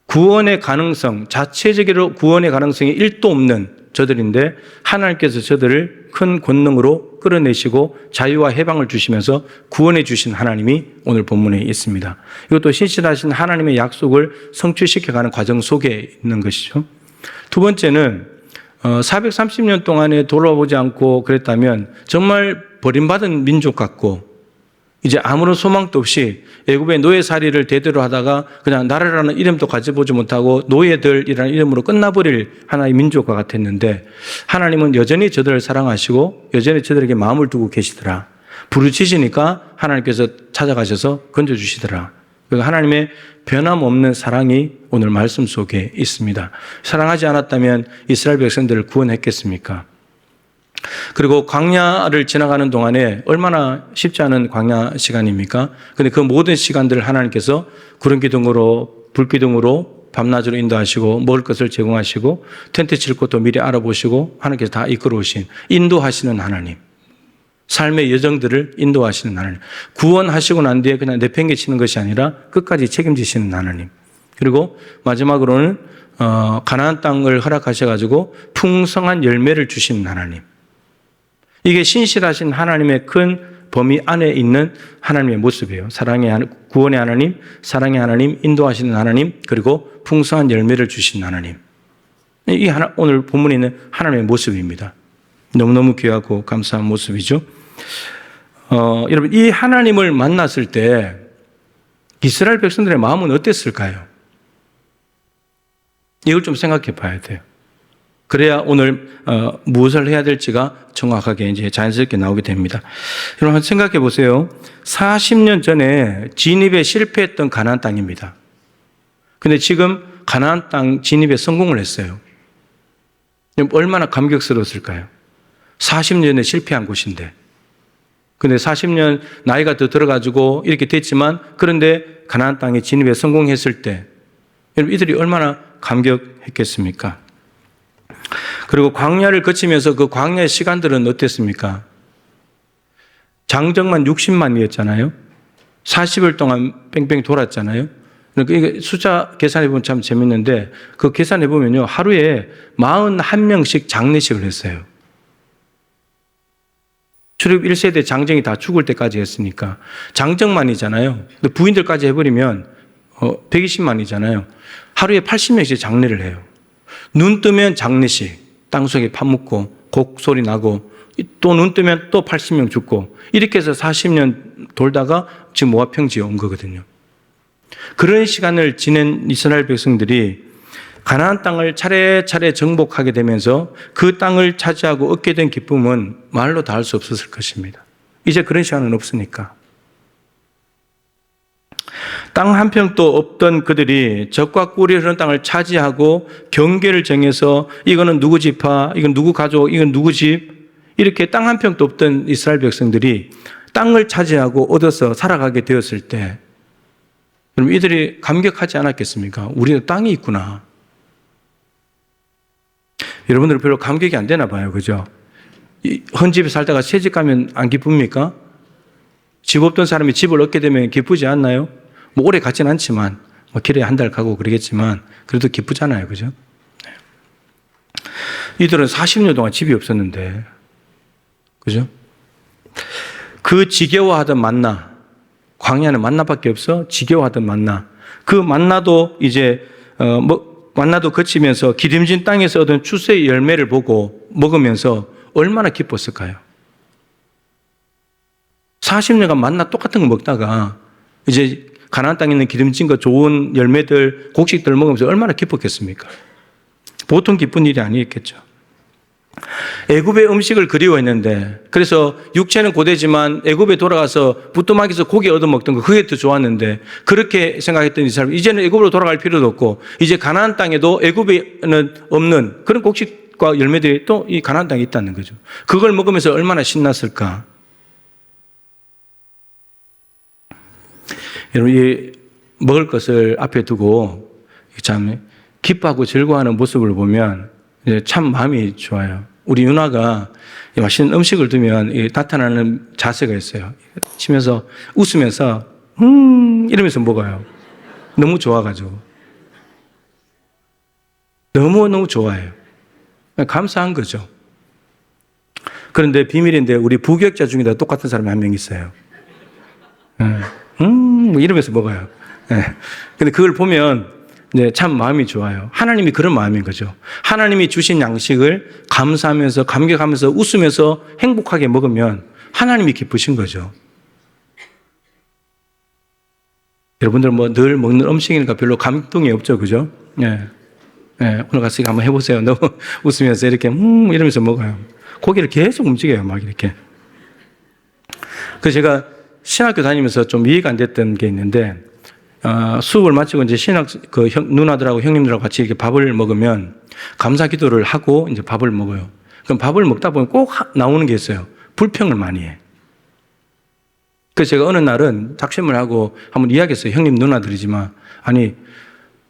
구원의 가능성, 자체적으로 구원의 가능성이 1도 없는 저들인데 하나님께서 저들을 큰 권능으로 끌어내시고 자유와 해방을 주시면서 구원해 주신 하나님이 오늘 본문에 있습니다. 이것도 신실하신 하나님의 약속을 성취시켜가는 과정 속에 있는 것이죠. 두 번째는 430년 동안에 돌아보지 않고 그랬다면 정말 버림받은 민족 같고 이제 아무런 소망도 없이 애굽의 노예살이를 대대로 하다가 그냥 나라라는 이름도 가져보지 못하고 노예들이라는 이름으로 끝나버릴 하나의 민족과 같았는데, 하나님은 여전히 저들을 사랑하시고 여전히 저들에게 마음을 두고 계시더라. 부르짖으니까 하나님께서 찾아가셔서 건져주시더라. 그러니까 하나님의 변함없는 사랑이 오늘 말씀 속에 있습니다. 사랑하지 않았다면 이스라엘 백성들을 구원했겠습니까? 그리고 광야를 지나가는 동안에 얼마나 쉽지 않은 광야 시간입니까? 근데 그 모든 시간들을 하나님께서 구름 기둥으로, 불 기둥으로 밤낮으로 인도하시고 먹을 것을 제공하시고 텐트 칠 곳도 미리 알아보시고 하나님께서 다 이끌어 오신, 인도하시는 하나님, 삶의 여정들을 인도하시는 하나님, 구원하시고 난 뒤에 그냥 내팽개치는 것이 아니라 끝까지 책임지시는 하나님, 그리고 마지막으로는 가나안 땅을 허락하셔가지고 풍성한 열매를 주시는 하나님. 이게 신실하신 하나님의 큰 범위 안에 있는 하나님의 모습이에요. 구원의 하나님, 사랑의 하나님, 인도하시는 하나님, 그리고 풍성한 열매를 주신 하나님. 이 오늘 본문에 있는 하나님의 모습입니다. 너무너무 귀하고 감사한 모습이죠. 여러분, 이 하나님을 만났을 때 이스라엘 백성들의 마음은 어땠을까요? 이걸 좀 생각해 봐야 돼요. 그래야 오늘 무엇을 해야 될지가 정확하게 이제 자연스럽게 나오게 됩니다. 여러분 생각해 보세요. 40년 전에 진입에 실패했던 가나안 땅입니다. 근데 지금 가나안 땅 진입에 성공을 했어요. 얼마나 감격스러웠을까요? 40년 전에 실패한 곳인데. 근데 40년 나이가 더 들어가지고 이렇게 됐지만, 그런데 가나안 땅에 진입에 성공했을 때 여러분 이들이 얼마나 감격했겠습니까? 그리고 광야를 거치면서 그 광야의 시간들은 어땠습니까? 장정만 60만이었잖아요. 40일 동안 뺑뺑 돌았잖아요. 그러니까 이게 숫자 계산해보면 참 재밌는데, 그 계산해보면요, 하루에 41명씩 장례식을 했어요. 출애굽 1세대 장정이 다 죽을 때까지 했으니까 장정만이잖아요. 근데 부인들까지 해버리면 120만이잖아요. 하루에 80명씩 장례를 해요. 눈 뜨면 장례식, 땅속에 파묻고 곡소리 나고, 또 눈 뜨면 또 80명 죽고, 이렇게 해서 40년 돌다가 지금 모압 평지에 온 거거든요. 그런 시간을 지낸 이스라엘 백성들이 가나안 땅을 차례차례 정복하게 되면서 그 땅을 차지하고 얻게 된 기쁨은 말로 다 할 수 없었을 것입니다. 이제 그런 시간은 없으니까. 땅 한 평도 없던 그들이 적과 꿀이 흐르는 땅을 차지하고 경계를 정해서 이거는 누구 지파, 이건 누구 가족, 이건 누구 집, 이렇게 땅 한 평도 없던 이스라엘 백성들이 땅을 차지하고 얻어서 살아가게 되었을 때 그럼 이들이 감격하지 않았겠습니까? 우리도 땅이 있구나. 여러분들 별로 감격이 안 되나 봐요. 그죠? 헌집에 살다가 새집 가면 안 기쁩니까? 집 없던 사람이 집을 얻게 되면 기쁘지 않나요? 뭐 오래 갔진 않지만 뭐 길에 한 달 가고 그러겠지만 그래도 기쁘잖아요. 그죠? 이들은 40년 동안 집이 없었는데 그죠? 그 지겨워하던 만나, 광야는 만나밖에 없어. 지겨워하던 만나. 그 만나도 이제 만나도 거치면서 기름진 땅에서 얻은 추수의 열매를 보고 먹으면서 얼마나 기뻤을까요? 40년간 만나 똑같은 거 먹다가 이제 가나안 땅에 있는 기름진 거 좋은 열매들, 곡식들 먹으면서 얼마나 기뻤겠습니까? 보통 기쁜 일이 아니었겠죠. 애굽의 음식을 그리워했는데 그래서 육체는 고되지만 애굽에 돌아가서 부뚜막에서 고기 얻어먹던 거 그게 더 좋았는데 그렇게 생각했던 이 사람 이제는 애굽으로 돌아갈 필요도 없고 이제 가나안 땅에도 애굽에는 없는 그런 곡식과 열매들이 또 이 가나안 땅에 있다는 거죠. 그걸 먹으면서 얼마나 신났을까. 여러분 이 먹을 것을 앞에 두고 참 기뻐하고 즐거워하는 모습을 보면 참 마음이 좋아요. 우리 윤아가 맛있는 음식을 두면 나타나는 자세가 있어요. 치면서 웃으면서 이러면서 먹어요. 너무 좋아가지고. 너무너무 좋아해요. 감사한 거죠. 그런데 비밀인데 우리 부교육자 중에도 똑같은 사람이 한 명 있어요. 뭐 이러면서 먹어요. 근데 그걸 보면 네, 참 마음이 좋아요. 하나님이 그런 마음인 거죠. 하나님이 주신 양식을 감사하면서 감격하면서 웃으면서 행복하게 먹으면 하나님이 기쁘신 거죠. 여러분들 뭐 늘 먹는 음식이니까 별로 감동이 없죠, 그죠? 예. 예, 오늘 같이 한번 해보세요. 너무 웃으면서 이렇게 이러면서 먹어요. 고기를 계속 움직여요, 막 이렇게. 그래서 제가 신학교 다니면서 좀 이해가 안 됐던 게 있는데. 수업을 마치고 이제 누나들하고 형님들하고 같이 이렇게 밥을 먹으면 감사 기도를 하고 이제 밥을 먹어요. 그럼 밥을 먹다 보면 꼭 나오는 게 있어요. 불평을 많이 해. 그래서 제가 어느 날은 작심을 하고 한번 이야기했어요. 형님 누나들이지만 아니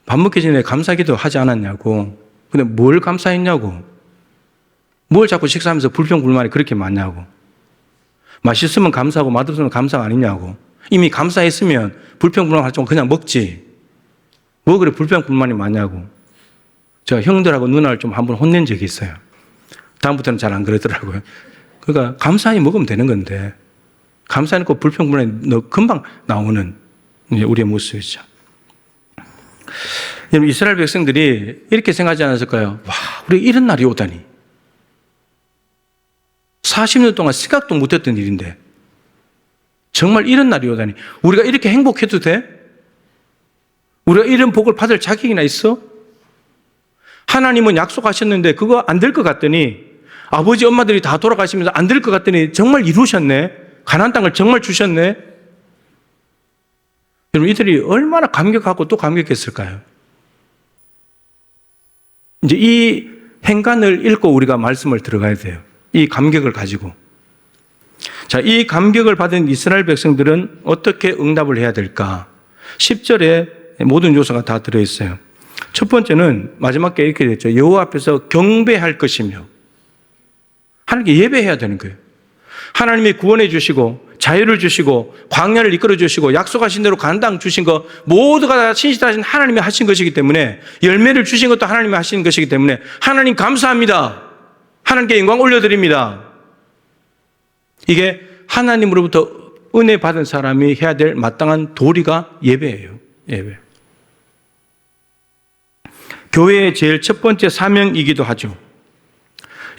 밥 먹기 전에 감사 기도 하지 않았냐고. 근데 뭘 감사했냐고. 뭘 자꾸 식사하면서 불평 불만이 그렇게 많냐고. 맛있으면 감사하고 맛없으면 감사가 아니냐고. 이미 감사했으면 불평불만할 정도 그냥 먹지. 뭐 그래 불평불만이 많냐고. 제가 형들하고 누나를 좀 한번 혼낸 적이 있어요. 다음부터는 잘 안 그러더라고요. 그러니까 감사히 먹으면 되는 건데 감사해놓고 불평불만이 금방 나오는 우리의 모습이죠. 여러분 이스라엘 백성들이 이렇게 생각하지 않았을까요? 와, 우리 이런 날이 오다니. 40년 동안 생각도 못했던 일인데 정말 이런 날이 오다니. 우리가 이렇게 행복해도 돼? 우리가 이런 복을 받을 자격이나 있어? 하나님은 약속하셨는데 그거 안 될 것 같더니 아버지 엄마들이 다 돌아가시면서 안 될 것 같더니 정말 이루셨네. 가나안 땅을 정말 주셨네. 여러분 이들이 얼마나 감격하고 또 감격했을까요? 이제 이 행간을 읽고 우리가 말씀을 들어가야 돼요. 이 감격을 가지고. 자, 이 감격을 받은 이스라엘 백성들은 어떻게 응답을 해야 될까? 10절에 모든 요소가 다 들어있어요. 첫 번째는 마지막에 이렇게 됐죠. 여호와 앞에서 경배할 것이며 하나님께 예배해야 되는 거예요. 하나님이 구원해 주시고 자유를 주시고 광야를 이끌어 주시고 약속하신 대로 가나안 땅 주신 거 모두가 다 신실하신 하나님이 하신 것이기 때문에 열매를 주신 것도 하나님이 하신 것이기 때문에 하나님 감사합니다. 하나님께 영광 올려드립니다. 이게 하나님으로부터 은혜 받은 사람이 해야 될 마땅한 도리가 예배예요. 예배. 교회의 제일 첫 번째 사명이기도 하죠.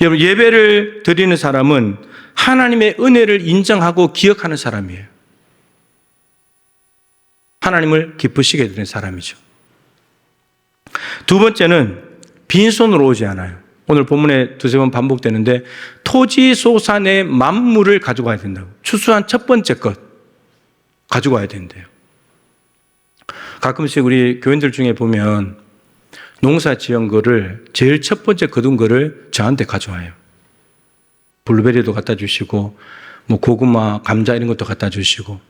여러분 예배를 드리는 사람은 하나님의 은혜를 인정하고 기억하는 사람이에요. 하나님을 기쁘시게 해드리는 사람이죠. 두 번째는 빈손으로 오지 않아요. 오늘 본문에 두세 번 반복되는데 토지소산의 만물을 가져가야 된다고. 추수한 첫 번째 것 가지고 와야 된대요. 가끔씩 우리 교인들 중에 보면 농사 지은 거를 제일 첫 번째 거둔 거를 저한테 가져와요. 블루베리도 갖다 주시고 뭐 고구마, 감자 이런 것도 갖다 주시고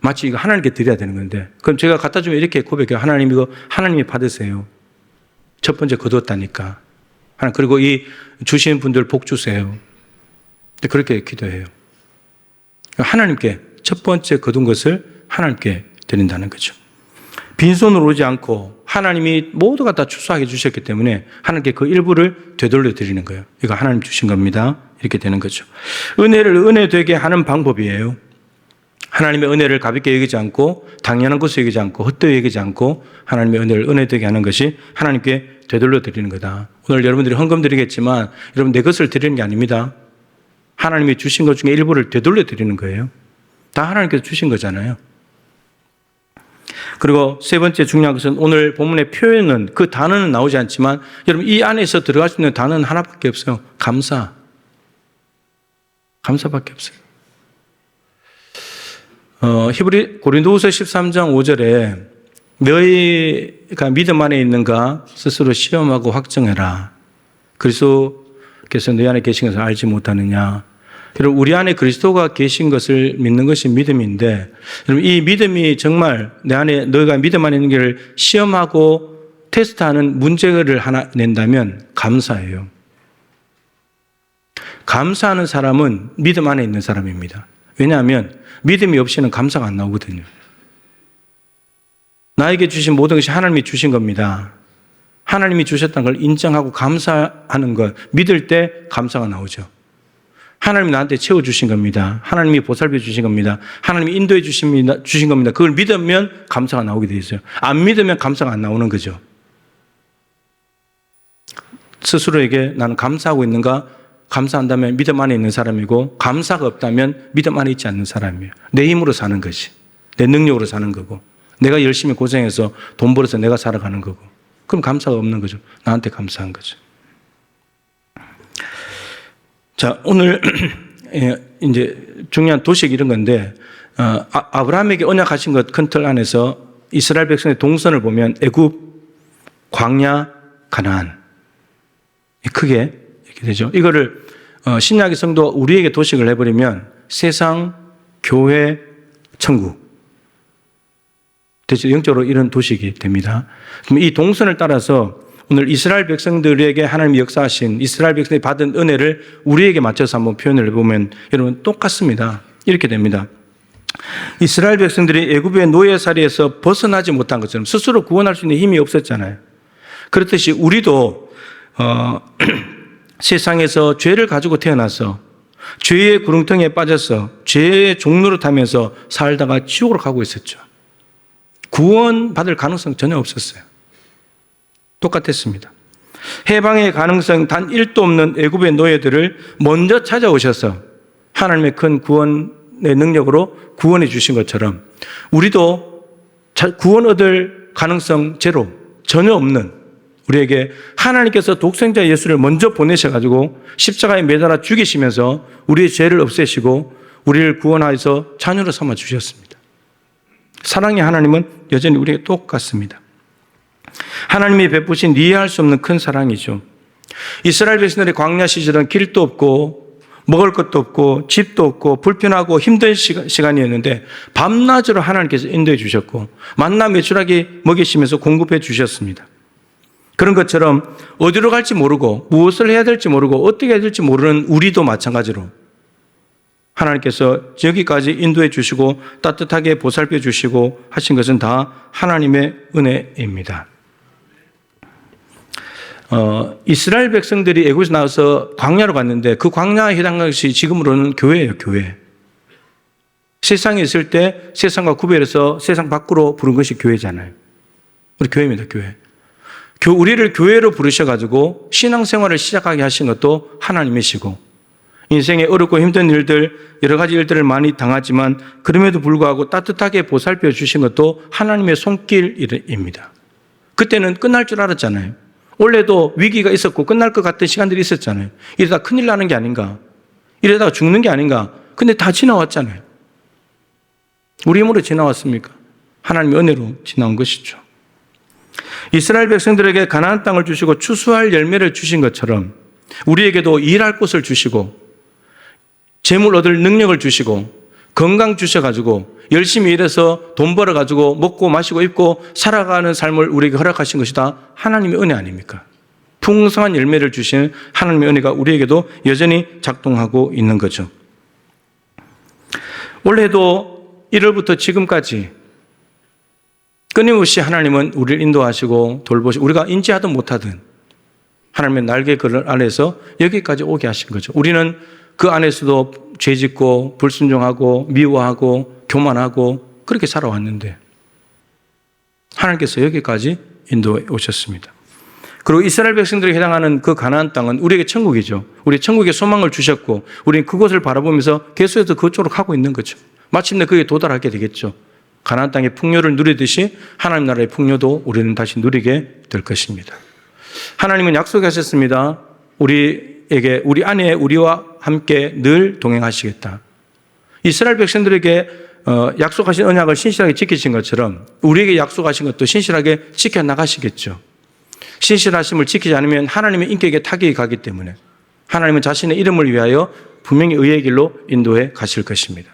마치 이거 하나님께 드려야 되는 건데 그럼 제가 갖다 주면 이렇게 고백해요. 하나님 이거 하나님이 받으세요. 첫 번째 거두었다니까. 그리고 이 주신 분들 복 주세요. 그렇게 기도해요. 하나님께 첫 번째 거둔 것을 하나님께 드린다는 거죠. 빈손으로 오지 않고 하나님이 모두가 다 추수하게 주셨기 때문에 하나님께 그 일부를 되돌려 드리는 거예요. 이거 하나님 주신 겁니다. 이렇게 되는 거죠. 은혜를 은혜 되게 하는 방법이에요. 하나님의 은혜를 가볍게 여기지 않고 당연한 것을 여기지 않고 헛되이 여기지 않고 하나님의 은혜를 은혜 되게 하는 것이 하나님께 되돌려 드리는 거다. 오늘 여러분들이 헌금 드리겠지만 여러분 내 것을 드리는 게 아닙니다. 하나님이 주신 것 중에 일부를 되돌려 드리는 거예요. 다 하나님께서 주신 거잖아요. 그리고 세 번째 중요한 것은 오늘 본문의 표현은 그 단어는 나오지 않지만 여러분 이 안에서 들어갈 수 있는 단어는 하나밖에 없어요. 감사. 감사밖에 없어요. 고린도후서 13장 5절에 너희가 믿음 안에 있는가 스스로 시험하고 확정해라. 그리스도께서 너희 안에 계신 것을 알지 못하느냐. 여러분 우리 안에 그리스도가 계신 것을 믿는 것이 믿음인데 여러분 이 믿음이 정말 내 안에 너희가 믿음 안에 있는 것을 시험하고 테스트하는 문제를 하나 낸다면 감사예요. 감사하는 사람은 믿음 안에 있는 사람입니다. 왜냐하면 믿음이 없이는 감사가 안 나오거든요. 나에게 주신 모든 것이 하나님이 주신 겁니다. 하나님이 주셨다는 걸 인정하고 감사하는 것, 믿을 때 감사가 나오죠. 하나님이 나한테 채워주신 겁니다. 하나님이 보살펴 주신 겁니다. 하나님이 인도해 주신 겁니다. 그걸 믿으면 감사가 나오게 돼 있어요. 안 믿으면 감사가 안 나오는 거죠. 스스로에게 나는 감사하고 있는가? 감사한다면 믿음 안에 있는 사람이고 감사가 없다면 믿음 안에 있지 않는 사람이에요. 내 힘으로 사는 것이. 내 능력으로 사는 거고 내가 열심히 고생해서 돈 벌어서 내가 살아가는 거고 그럼 감사가 없는 거죠. 나한테 감사한 거죠. 자, 오늘 이제 중요한 도식 이런 건데 아브라함에게 언약하신 것 큰 틀 안에서 이스라엘 백성의 동선을 보면 애굽, 광야, 가나안 크게 이렇게 되죠. 이거를 신약의 성도 우리에게 도식을 해버리면 세상, 교회, 천국 대체 영적으로 이런 도식이 됩니다. 그럼 이 동선을 따라서 오늘 이스라엘 백성들에게 하나님이 역사하신 이스라엘 백성이 받은 은혜를 우리에게 맞춰서 한번 표현을 해보면 여러분 똑같습니다. 이렇게 됩니다. 이스라엘 백성들이 애굽의 노예살이에서 벗어나지 못한 것처럼 스스로 구원할 수 있는 힘이 없었잖아요. 그렇듯이 우리도 세상에서 죄를 가지고 태어나서 죄의 구렁텅이에 빠져서 죄의 종로를 타면서 살다가 지옥으로 가고 있었죠. 구원받을 가능성 전혀 없었어요. 똑같았습니다. 해방의 가능성 단 1도 없는 애굽의 노예들을 먼저 찾아오셔서 하나님의 큰 구원의 능력으로 구원해 주신 것처럼 우리도 구원 얻을 가능성 제로, 전혀 없는 우리에게 하나님께서 독생자 예수를 먼저 보내셔가지고 십자가에 매달아 죽이시면서 우리의 죄를 없애시고 우리를 구원하여서 자녀로 삼아 주셨습니다. 사랑의 하나님은 여전히 우리에게 똑같습니다. 하나님이 베푸신 이해할 수 없는 큰 사랑이죠. 이스라엘 백성들의 광야 시절은 길도 없고 먹을 것도 없고 집도 없고 불편하고 힘든 시간이었는데 밤낮으로 하나님께서 인도해 주셨고 만나 메추라기 먹이시면서 공급해 주셨습니다. 그런 것처럼 어디로 갈지 모르고 무엇을 해야 될지 모르고 어떻게 해야 될지 모르는 우리도 마찬가지로 하나님께서 여기까지 인도해 주시고 따뜻하게 보살펴 주시고 하신 것은 다 하나님의 은혜입니다. 이스라엘 백성들이 애굽에서 나와서 광야로 갔는데 그 광야에 해당하는 것이 지금으로는 교회예요, 교회. 세상에 있을 때 세상과 구별해서 세상 밖으로 부른 것이 교회잖아요. 우리 교회입니다, 교회. 우리를 교회로 부르셔가지고 신앙생활을 시작하게 하신 것도 하나님이시고 인생의 어렵고 힘든 일들, 여러 가지 일들을 많이 당하지만 그럼에도 불구하고 따뜻하게 보살펴 주신 것도 하나님의 손길입니다. 그때는 끝날 줄 알았잖아요. 원래도 위기가 있었고 끝날 것 같은 시간들이 있었잖아요. 이러다 큰일 나는 게 아닌가. 이러다가 죽는 게 아닌가. 근데 다 지나왔잖아요. 우리 힘으로 지나왔습니까? 하나님의 은혜로 지나온 것이죠. 이스라엘 백성들에게 가나안 땅을 주시고 추수할 열매를 주신 것처럼 우리에게도 일할 곳을 주시고 재물 얻을 능력을 주시고 건강 주셔가지고 열심히 일해서 돈 벌어가지고 먹고 마시고 입고 살아가는 삶을 우리에게 허락하신 것이 다 하나님의 은혜 아닙니까? 풍성한 열매를 주신 하나님의 은혜가 우리에게도 여전히 작동하고 있는 거죠. 올해도 1월부터 지금까지 끊임없이 하나님은 우리를 인도하시고 돌보시고 우리가 인지하든 못하든 하나님의 날개 그늘 안에서 여기까지 오게 하신 거죠. 우리는 그 안에서도 죄짓고 불순종하고 미워하고 교만하고 그렇게 살아왔는데 하나님께서 여기까지 인도해 오셨습니다. 그리고 이스라엘 백성들이 해당하는 그 가나안 땅은 우리에게 천국이죠. 우리 천국의 소망을 주셨고 우리는 그곳을 바라보면서 계속해서 그쪽으로 가고 있는 거죠. 마침내 거기에 도달하게 되겠죠. 가나안 땅의 풍요를 누리듯이 하나님 나라의 풍요도 우리는 다시 누리게 될 것입니다. 하나님은 약속하셨습니다. 우리에게 우리 안에 우리와 함께 늘 동행하시겠다. 이스라엘 백성들에게 약속하신 언약을 신실하게 지키신 것처럼 우리에게 약속하신 것도 신실하게 지켜나가시겠죠. 신실하심을 지키지 않으면 하나님의 인격에 타격이 가기 때문에 하나님은 자신의 이름을 위하여 분명히 의의 길로 인도해 가실 것입니다.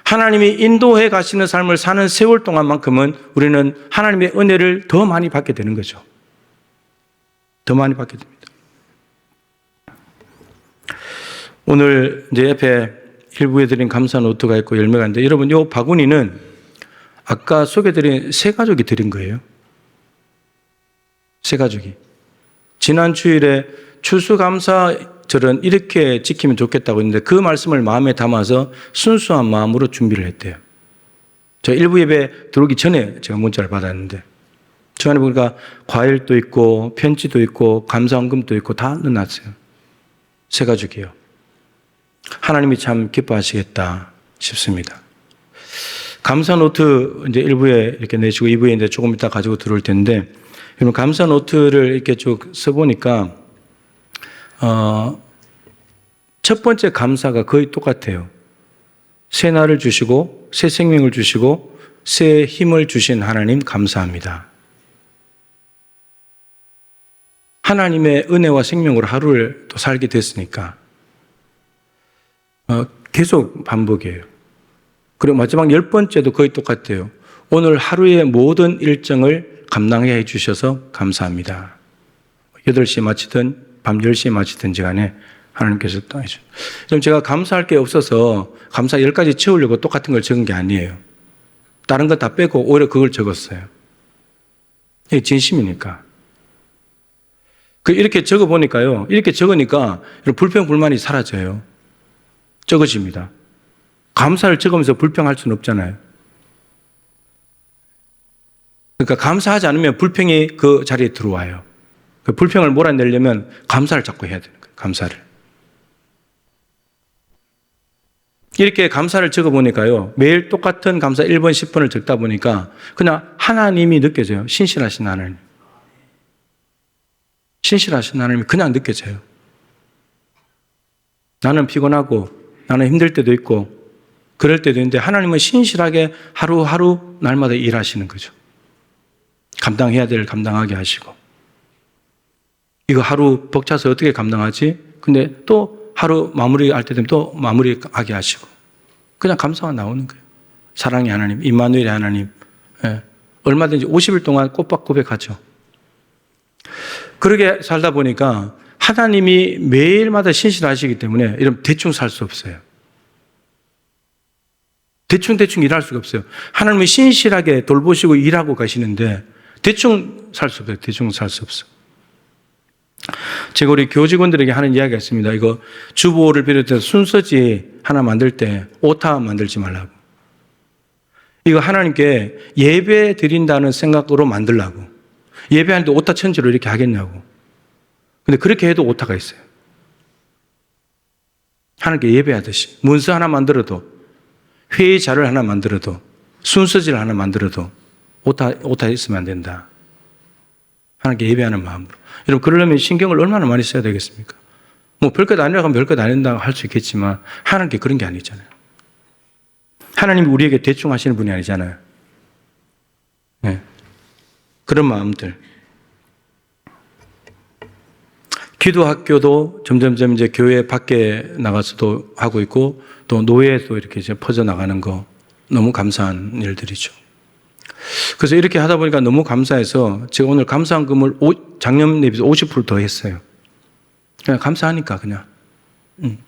하나님이 인도해 가시는 삶을 사는 세월 동안만큼은 우리는 하나님의 은혜를 더 많이 받게 되는 거죠. 더 많이 받게 됩니다. 오늘 이제 옆에 일부에 드린 감사 노트가 있고 열매가 있는데 여러분 이 바구니는 아까 소개드린 세 가족이 드린 거예요. 세 가족이. 지난 주일에 추수감사절은 이렇게 지키면 좋겠다고 했는데 그 말씀을 마음에 담아서 순수한 마음으로 준비를 했대요. 저 일부 예배 들어오기 전에 제가 문자를 받았는데 저 안에 보니까 과일도 있고 편지도 있고 감사헌금도 있고 다 넣어놨어요. 세 가족이요. 하나님이 참 기뻐하시겠다 싶습니다. 감사 노트 이제 1부에 이렇게 내시고 2부에 이제 조금 이따 가지고 들어올 텐데 여러분 감사 노트를 이렇게 쭉 써보니까 첫 번째 감사가 거의 똑같아요. 새 날을 주시고 새 생명을 주시고 새 힘을 주신 하나님 감사합니다. 하나님의 은혜와 생명으로 하루를 또 살게 됐으니까 계속 반복이에요. 그리고 마지막 10번째도 거의 똑같아요. 오늘 하루의 모든 일정을 감당해 해주셔서 감사합니다. 8시에 마치든 밤 10시에 마치든지 간에 하나님께서 또 해주셔서. 그럼 제가 감사할 게 없어서 감사 10가지 채우려고 똑같은 걸 적은 게 아니에요. 다른 거 다 빼고 오히려 그걸 적었어요. 이게 진심이니까. 이렇게 적어보니까요. 이렇게 적으니까 불평, 불만이 사라져요. 적어집니다. 감사를 적으면서 불평할 수는 없잖아요. 그러니까 감사하지 않으면 불평이 그 자리에 들어와요. 그 불평을 몰아내려면 감사를 자꾸 해야 되는 거예요. 감사를. 이렇게 감사를 적어보니까요. 매일 똑같은 감사 1번, 10번을 적다 보니까 그냥 하나님이 느껴져요. 신실하신 하나님. 신실하신 하나님이 그냥 느껴져요. 나는 피곤하고 나는 힘들 때도 있고 그럴 때도 있는데 하나님은 신실하게 하루하루 날마다 일하시는 거죠. 감당해야 될 일 감당하게 하시고 이거 하루 벅차서 어떻게 감당하지? 근데 또 하루 마무리할 때 되면 또 마무리하게 하시고 그냥 감사가 나오는 거예요. 사랑의 하나님, 임마누엘의 하나님. 예. 얼마든지 50일 동안 꼬박 고백하죠. 그렇게 살다 보니까 하나님이 매일마다 신실하시기 때문에 이런 대충 살 수 없어요. 대충 일할 수가 없어요. 하나님이 신실하게 돌보시고 일하고 가시는데 대충 살 수 없어요. 대충 살 수 없어요. 제가 우리 교직원들에게 하는 이야기가 있습니다. 이거 주보를 비롯해서 순서지 하나 만들 때 오타 만들지 말라고. 이거 하나님께 예배 드린다는 생각으로 만들라고. 예배하는데 오타 천지로 이렇게 하겠냐고. 근데 그렇게 해도 오타가 있어요. 하나님께 예배하듯이 문서 하나 만들어도 회의 자료를 하나 만들어도 순서지를 하나 만들어도 오타 있으면 안 된다. 하나님께 예배하는 마음으로. 여러분 그러려면 신경을 얼마나 많이 써야 되겠습니까? 뭐 별것 아니라고 하면 별것 아닌다고 할 수 있겠지만 하나님께 그런 게 아니잖아요. 하나님이 우리에게 대충 하시는 분이 아니잖아요. 그런 마음들. 기도 학교도 점점점 이제 교회 밖에 나가서도 하고 있고 또 노예도 이렇게 이제 퍼져 나가는 거 너무 감사한 일들이죠. 그래서 이렇게 하다 보니까 너무 감사해서 제가 오늘 감사한금을 작년 대비 50% 더 했어요. 그냥 감사하니까 그냥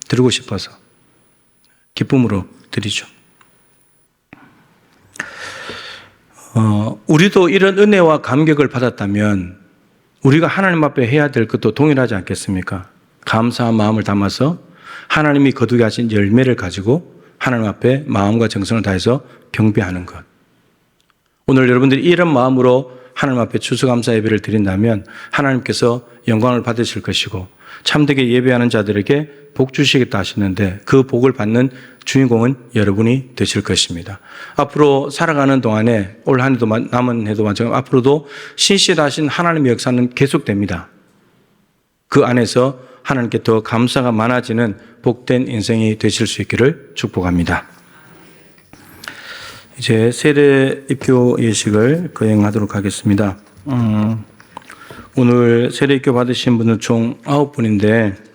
드리고 싶어서 기쁨으로 드리죠. 우리도 이런 은혜와 감격을 받았다면 우리가 하나님 앞에 해야 될 것도 동일하지 않겠습니까? 감사한 마음을 담아서 하나님이 거두게 하신 열매를 가지고 하나님 앞에 마음과 정성을 다해서 경배하는 것. 오늘 여러분들이 이런 마음으로 하나님 앞에 추수감사 예배를 드린다면 하나님께서 영광을 받으실 것이고 참되게 예배하는 자들에게 복 주시겠다 하시는데 그 복을 받는 주인공은 여러분이 되실 것입니다. 앞으로 살아가는 동안에 올 한 해도 남은 해도 마찬가지로 앞으로도 신실하신 하나님의 역사는 계속됩니다. 그 안에서 하나님께 더 감사가 많아지는 복된 인생이 되실 수 있기를 축복합니다. 이제 세례 입교 예식을 거행하도록 하겠습니다. 오늘 세례 입교 받으신 분은 총 9분인데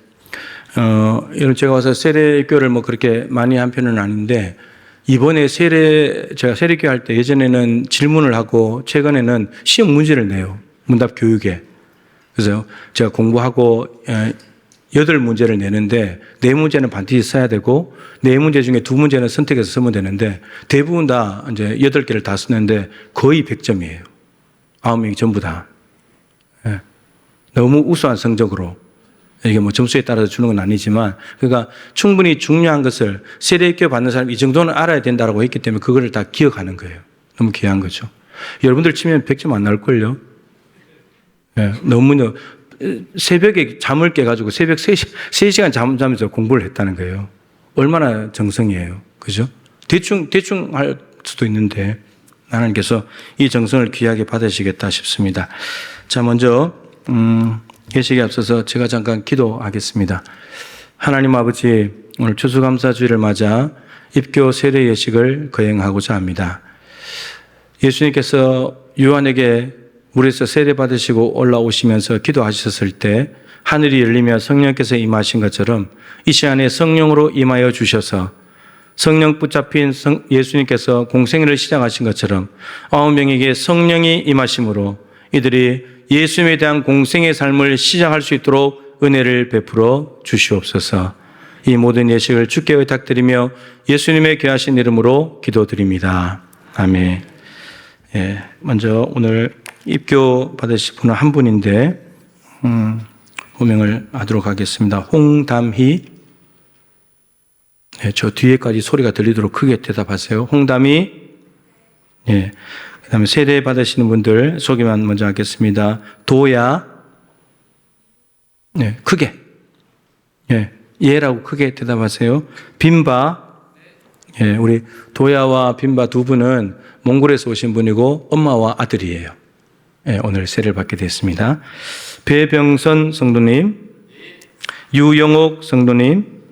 이런 제가 와서 세례 입교를 뭐 그렇게 많이 한 편은 아닌데 이번에 제가 세례 입교 할 때 예전에는 질문을 하고 최근에는 시험 문제를 내요. 문답 교육에. 그래서 제가 공부하고 8문제를 내는데 4문제는 반드시 써야 되고 4문제 중에 2문제는 선택해서 쓰면 되는데 대부분 다 이제 8개를 다 쓰는데 거의 100점이에요. 9명이 전부 다. 예. 너무 우수한 성적으로. 이게 뭐 점수에 따라서 주는 건 아니지만 그러니까 충분히 중요한 것을 세례입교 받는 사람이 이 정도는 알아야 된다고 했기 때문에 그거를 다 기억하는 거예요. 너무 귀한 거죠. 여러분들 치면 100점 안 나올걸요. 예. 너무 새벽에 잠을 깨가지고 새벽 3시간 잠자면서 공부를 했다는 거예요. 얼마나 정성이에요. 그죠? 대충 할 수도 있는데 하나님께서 이 정성을 귀하게 받으시겠다 싶습니다. 자, 먼저 예식에 앞서서 제가 잠깐 기도하겠습니다. 하나님 아버지, 오늘 추수감사주일을 맞아 입교 세례 예식을 거행하고자 합니다. 예수님께서 요한에게 물에서 세례 받으시고 올라오시면서 기도하셨을 때 하늘이 열리며 성령께서 임하신 것처럼 이 시간에 성령으로 임하여 주셔서 성령 붙잡힌 예수님께서 공생애를 시작하신 것처럼 9명에게 성령이 임하심으로 이들이 예수님에 대한 공생의 삶을 시작할 수 있도록 은혜를 베풀어 주시옵소서. 이 모든 예식을 주께 의탁드리며 예수님의 귀하신 이름으로 기도드립니다. 아멘. 예, 먼저 오늘 입교 받으실 분은 한 분인데 호명을 하도록 하겠습니다. 홍담희. 예, 저 뒤에까지 소리가 들리도록 크게 대답하세요. 홍담희. 예. 그 다음에 세례 받으시는 분들 소개만 먼저 하겠습니다. 도야. 예, 크게. 예, 예라고 크게 대답하세요. 빈바. 예, 우리 도야와 빈바 두 분은 몽골에서 오신 분이고 엄마와 아들이에요. 예, 오늘 세례를 받게 됐습니다. 배병선 성도님, 유영옥 성도님,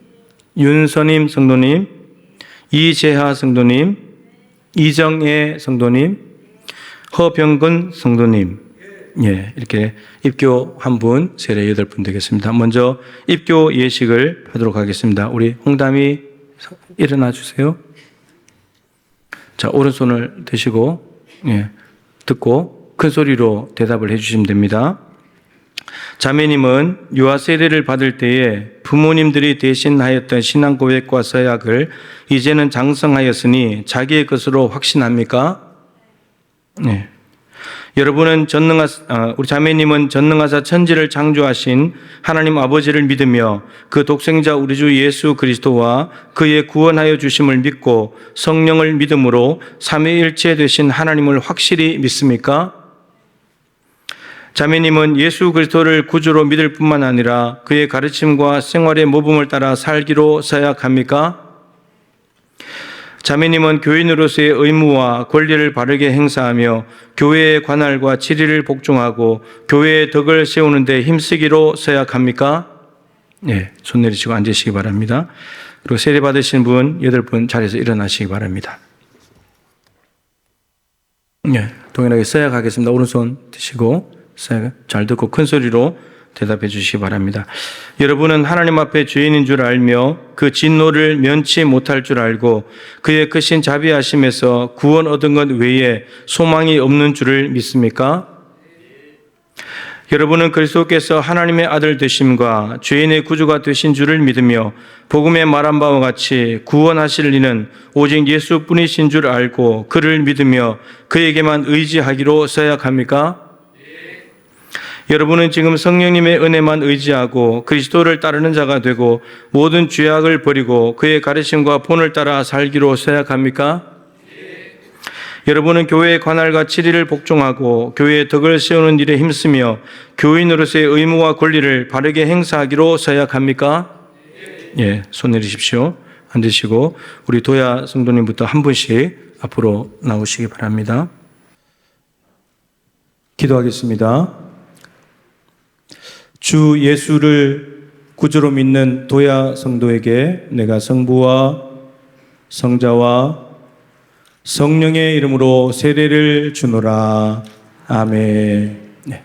윤선임 성도님, 이재하 성도님, 이정애 성도님, 허병근 성도님, 예, 이렇게 입교 한 분, 세례 8분 되겠습니다. 먼저 입교 예식을 하도록 하겠습니다. 우리 홍담이 일어나 주세요. 자, 오른손을 드시고, 예, 듣고 큰 소리로 대답을 해주시면 됩니다. 자매님은 유아 세례를 받을 때에 부모님들이 대신하였던 신앙 고백과 서약을 이제는 장성하였으니 자기의 것으로 확신합니까? 네. 여러분은 우리 자매님은 전능하사 천지를 창조하신 하나님 아버지를 믿으며 그 독생자 우리 주 예수 그리스도와 그의 구원하여 주심을 믿고 성령을 믿음으로 삼위일체 되신 하나님을 확실히 믿습니까? 자매님은 예수 그리스도를 구주로 믿을 뿐만 아니라 그의 가르침과 생활의 모범을 따라 살기로 서약합니까? 자매님은 교인으로서의 의무와 권리를 바르게 행사하며 교회의 관할과 지리를 복종하고 교회의 덕을 세우는 데 힘쓰기로 서약합니까? 네, 손 내리시고 앉으시기 바랍니다. 그리고 세례 받으신 분 8분 자리에서 일어나시기 바랍니다. 네, 동일하게 서약하겠습니다. 오른손 드시고 서약 잘 듣고 큰 소리로 대답해 주시기 바랍니다. 여러분은 하나님 앞에 죄인인 줄 알며 그 진노를 면치 못할 줄 알고 그의 크신 자비하심에서 구원 얻은 것 외에 소망이 없는 줄을 믿습니까? 여러분은 그리스도께서 하나님의 아들 되심과 죄인의 구주가 되신 줄을 믿으며 복음에 말한 바와 같이 구원하실 이는 오직 예수뿐이신 줄 알고 그를 믿으며 그에게만 의지하기로 서약합니까? 여러분은 지금 성령님의 은혜만 의지하고 그리스도를 따르는 자가 되고 모든 죄악을 버리고 그의 가르침과 본을 따라 살기로 서약합니까? 여러분은 교회의 관할과 치리를 복종하고 교회의 덕을 세우는 일에 힘쓰며 교인으로서의 의무와 권리를 바르게 행사하기로 서약합니까? 예, 손 내리십시오. 앉으시고 우리 도야 성도님부터 한 분씩 앞으로 나오시기 바랍니다. 기도하겠습니다. 주 예수를 구주로 믿는 도야 성도에게 내가 성부와 성자와 성령의 이름으로 세례를 주노라. 아멘. 네.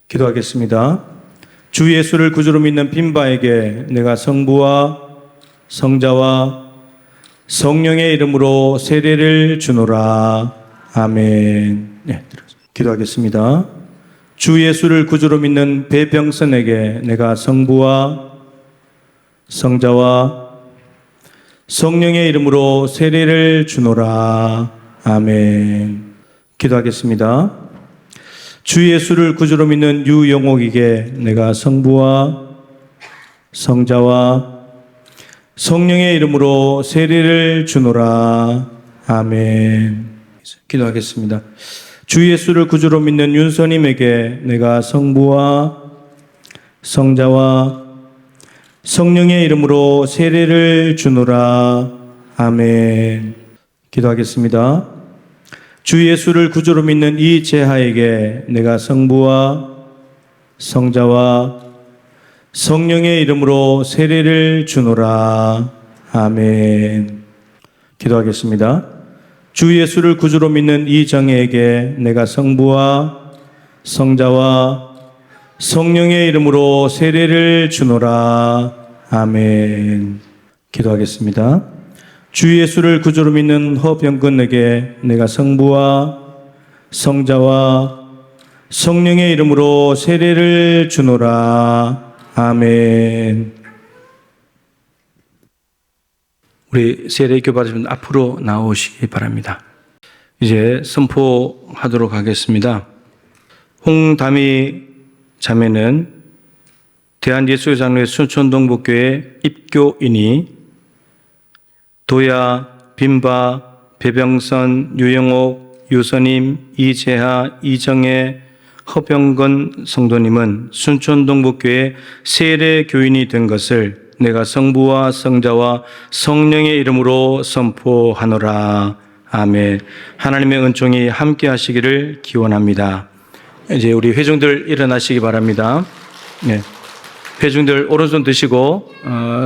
기도하겠습니다. 주 예수를 구주로 믿는 빈바에게 내가 성부와 성자와 성령의 이름으로 세례를 주노라. 아멘. 네. 기도하겠습니다. 주 예수를 구주로 믿는 배병선에게 내가 성부와 성자와 성령의 이름으로 세례를 주노라. 아멘. 기도하겠습니다. 주 예수를 구주로 믿는 유영옥에게 내가 성부와 성자와 성령의 이름으로 세례를 주노라. 아멘. 기도하겠습니다. 주 예수를 구주로 믿는 윤서님에게 내가 성부와 성자와 성령의 이름으로 세례를 주노라. 아멘. 기도하겠습니다. 주 예수를 구주로 믿는 이재하에게 내가 성부와 성자와 성령의 이름으로 세례를 주노라. 아멘. 기도하겠습니다. 주 예수를 구주로 믿는 이정혜에게 내가 성부와 성자와 성령의 이름으로 세례를 주노라. 아멘. 기도하겠습니다. 주 예수를 구주로 믿는 허병근에게 내가 성부와 성자와 성령의 이름으로 세례를 주노라. 아멘. 우리 세례교 받으시면 앞으로 나오시기 바랍니다. 이제 선포하도록 하겠습니다. 홍담이 자매는 대한예수장로회 순천동북교회 입교인이 도야, 빈바, 배병선, 유영옥, 유선임, 이재하, 이정혜, 허병건 성도님은 순천동북교회 세례교인이 된 것을 내가 성부와 성자와 성령의 이름으로 선포하노라. 아멘. 하나님의 은총이 함께 하시기를 기원합니다. 이제 우리 회중들 일어나시기 바랍니다. 네. 회중들 오른손 드시고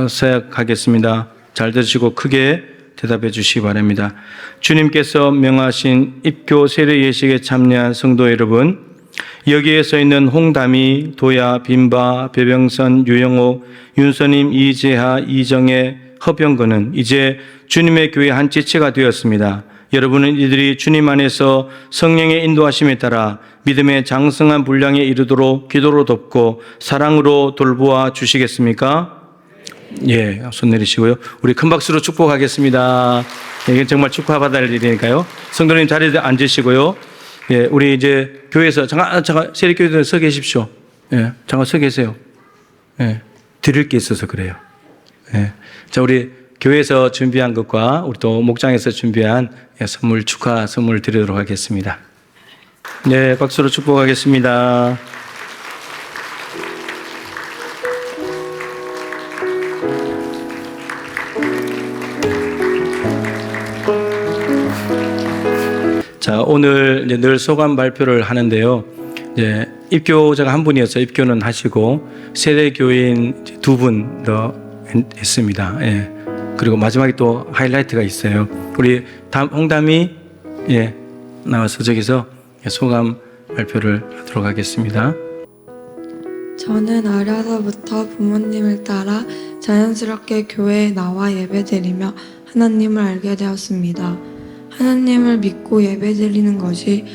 서약하겠습니다. 잘 들으시고 크게 대답해 주시기 바랍니다. 주님께서 명하신 입교 세례 예식에 참여한 성도 여러분, 여기에 서 있는 홍담이, 도야, 빈바, 배병선, 유영옥, 윤선임, 이재하, 이정혜, 허병건은 이제 주님의 교회 한 지체가 되었습니다. 여러분은 이들이 주님 안에서 성령의 인도하심에 따라 믿음의 장성한 분량에 이르도록 기도로 돕고 사랑으로 돌보아 주시겠습니까? 예, 손 내리시고요. 우리 큰 박수로 축복하겠습니다. 이게 정말 축하받아야 할 일이니까요. 성도님 자리에 앉으시고요. 예, 우리 이제 교회에서 잠깐 세례교회들 서 계십시오. 예, 잠깐 서 계세요. 예, 드릴 게 있어서 그래요. 예, 자, 우리 교회에서 준비한 것과 우리 또 목장에서 준비한 선물, 축하 선물 드리도록 하겠습니다. 네, 박수로 축복하겠습니다. 자, 오늘 이제 늘 소감 발표를 하는데요. 이제 입교자가 한 분이어서 입교는 하시고 세례교인 두 분 더 했습니다. 예. 그리고 마지막에 또 하이라이트가 있어요. 우리 홍담이 예, 나와서 저기서 소감 발표를 하도록 하겠습니다. 저는 어려서부터 부모님을 따라 자연스럽게 교회에 나와 예배드리며 하나님을 알게 되었습니다. 하나님을 믿고 예배드리는 것이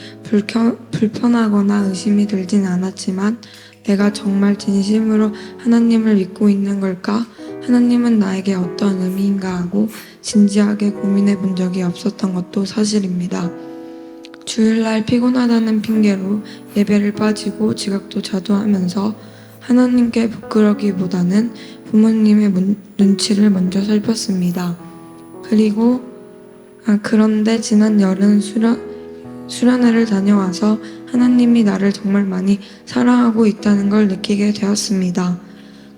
불편하거나 의심이 들진 않았지만 내가 정말 진심으로 하나님을 믿고 있는 걸까? 하나님은 나에게 어떤 의미인가 하고 진지하게 고민해 본 적이 없었던 것도 사실입니다. 주일날 피곤하다는 핑계로 예배를 빠지고 지각도 자주 하면서 하나님께 부끄러기보다는 부모님의 눈치를 먼저 살폈습니다. 그런데 지난 여름 수련회를 다녀와서 하나님이 나를 정말 많이 사랑하고 있다는 걸 느끼게 되었습니다.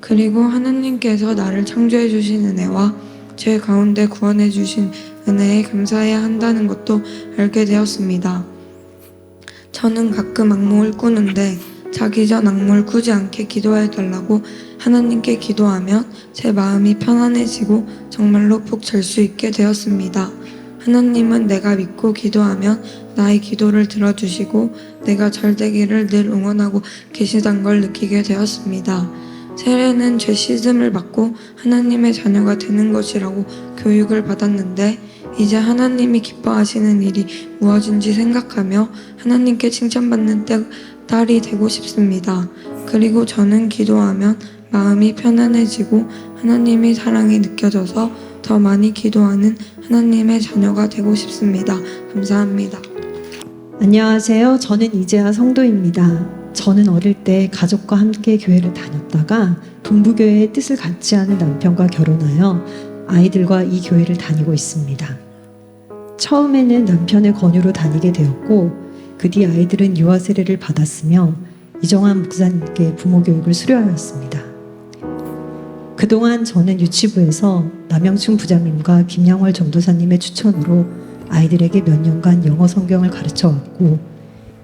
그리고 하나님께서 나를 창조해 주신 은혜와 죄 가운데 구원해 주신 은혜에 감사해야 한다는 것도 알게 되었습니다. 저는 가끔 악몽을 꾸는데 자기 전 악몽을 꾸지 않게 기도해 달라고 하나님께 기도하면 제 마음이 편안해지고 정말로 푹 잘 수 있게 되었습니다. 하나님은 내가 믿고 기도하면 나의 기도를 들어주시고 내가 잘 되기를 늘 응원하고 계시단 걸 느끼게 되었습니다. 세례는 죄 씻음을 받고 하나님의 자녀가 되는 것이라고 교육을 받았는데 이제 하나님이 기뻐하시는 일이 무엇인지 생각하며 하나님께 칭찬받는 딸이 되고 싶습니다. 그리고 저는 기도하면 마음이 편안해지고 하나님의 사랑이 느껴져서 더 많이 기도하는 하나님의 자녀가 되고 싶습니다. 감사합니다. 안녕하세요. 저는 이재하 성도입니다. 저는 어릴 때 가족과 함께 교회를 다녔다가 동부교회의 뜻을 같지 않은 남편과 결혼하여 아이들과 이 교회를 다니고 있습니다. 처음에는 남편의 권유로 다니게 되었고 그 뒤 아이들은 유아 세례를 받았으며 이정환 목사님께 부모 교육을 수료하였습니다. 그동안 저는 유치부에서 남영춘 부장님과 김영월 전도사님의 추천으로 아이들에게 몇 년간 영어 성경을 가르쳐 왔고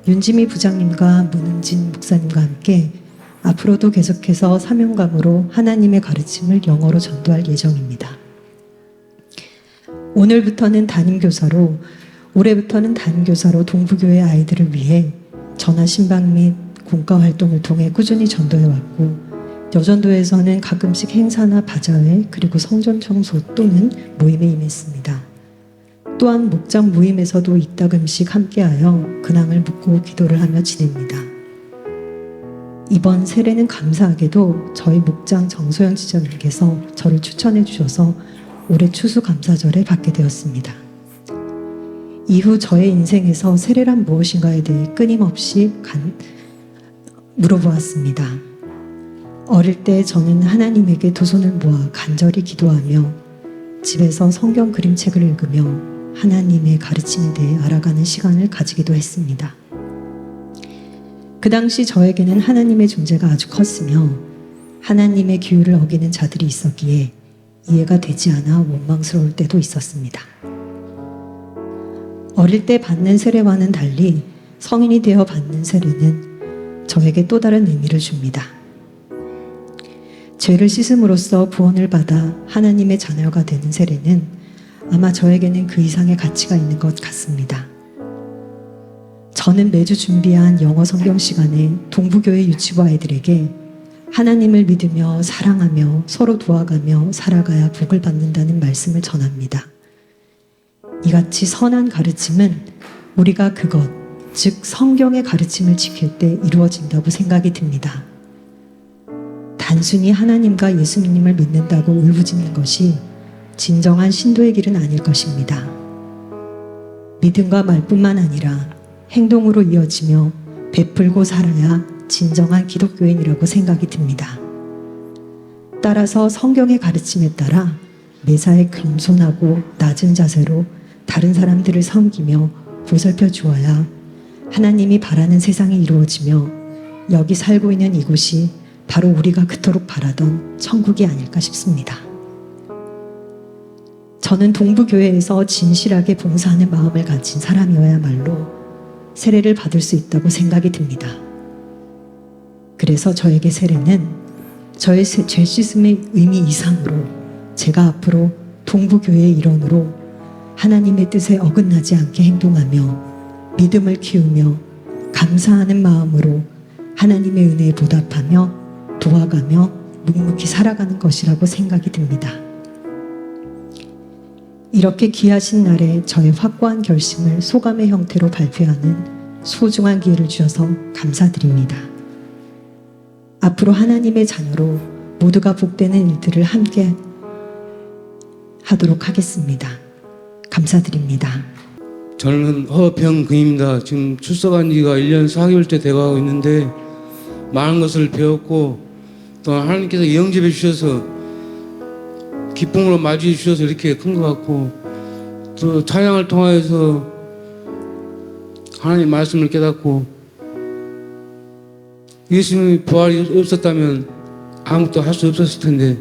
윤지미 부장님과 문은진 목사님과 함께 앞으로도 계속해서 사명감으로 하나님의 가르침을 영어로 전도할 예정입니다. 올해부터는 담임교사로 동부교회 아이들을 위해 전화 신방 및 공과 활동을 통해 꾸준히 전도해 왔고 여전도에서는 가끔씩 행사나 바자회 그리고 성전 청소 또는 모임에 임했습니다. 또한 목장 모임에서도 이따금씩 함께하여 근황을 묻고 기도를 하며 지냅니다. 이번 세례는 감사하게도 저희 목장 정소영 지점님께서 저를 추천해 주셔서 올해 추수감사절에 받게 되었습니다. 이후 저의 인생에서 세례란 무엇인가에 대해 끊임없이 물어보았습니다. 어릴 때 저는 하나님에게 두 손을 모아 간절히 기도하며 집에서 성경 그림책을 읽으며 하나님의 가르침에 대해 알아가는 시간을 가지기도 했습니다. 그 당시 저에게는 하나님의 존재가 아주 컸으며 하나님의 기율을 어기는 자들이 있었기에 이해가 되지 않아 원망스러울 때도 있었습니다. 어릴 때 받는 세례와는 달리 성인이 되어 받는 세례는 저에게 또 다른 의미를 줍니다. 죄를 씻음으로써 구원을 받아 하나님의 자녀가 되는 세례는 아마 저에게는 그 이상의 가치가 있는 것 같습니다. 저는 매주 준비한 영어 성경 시간에 동부교회 유치부 아이들에게 하나님을 믿으며 사랑하며 서로 도와가며 살아가야 복을 받는다는 말씀을 전합니다. 이같이 선한 가르침은 우리가 그것, 즉 성경의 가르침을 지킬 때 이루어진다고 생각이 듭니다. 단순히 하나님과 예수님을 믿는다고 울부짖는 것이 진정한 신도의 길은 아닐 것입니다. 믿음과 말뿐만 아니라 행동으로 이어지며 베풀고 살아야 진정한 기독교인이라고 생각이 듭니다. 따라서 성경의 가르침에 따라 매사에 겸손하고 낮은 자세로 다른 사람들을 섬기며 보살펴 주어야 하나님이 바라는 세상이 이루어지며 여기 살고 있는 이곳이 바로 우리가 그토록 바라던 천국이 아닐까 싶습니다. 저는 동부교회에서 진실하게 봉사하는 마음을 가진 사람이어야말로 세례를 받을 수 있다고 생각이 듭니다. 그래서 저에게 세례는 저의 죄 씻음의 의미 이상으로 제가 앞으로 동부교회의 일원으로 하나님의 뜻에 어긋나지 않게 행동하며 믿음을 키우며 감사하는 마음으로 하나님의 은혜에 보답하며 도와가며 묵묵히 살아가는 것이라고 생각이 듭니다. 이렇게 귀하신 날에 저의 확고한 결심을 소감의 형태로 발표하는 소중한 기회를 주셔서 감사드립니다. 앞으로 하나님의 자녀로 모두가 복되는 일들을 함께 하도록 하겠습니다. 감사드립니다. 저는 허병근입니다. 지금 출석한 지가 1년 4개월째 돼가고 있는데 많은 것을 배웠고 또 하나님께서 영접해 주셔서 기쁨으로 맞이해 주셔서 이렇게 큰 것 같고 또 찬양을 통하여서 하나님의 말씀을 깨닫고 예수님의 부활이 없었다면 아무것도 할 수 없었을 텐데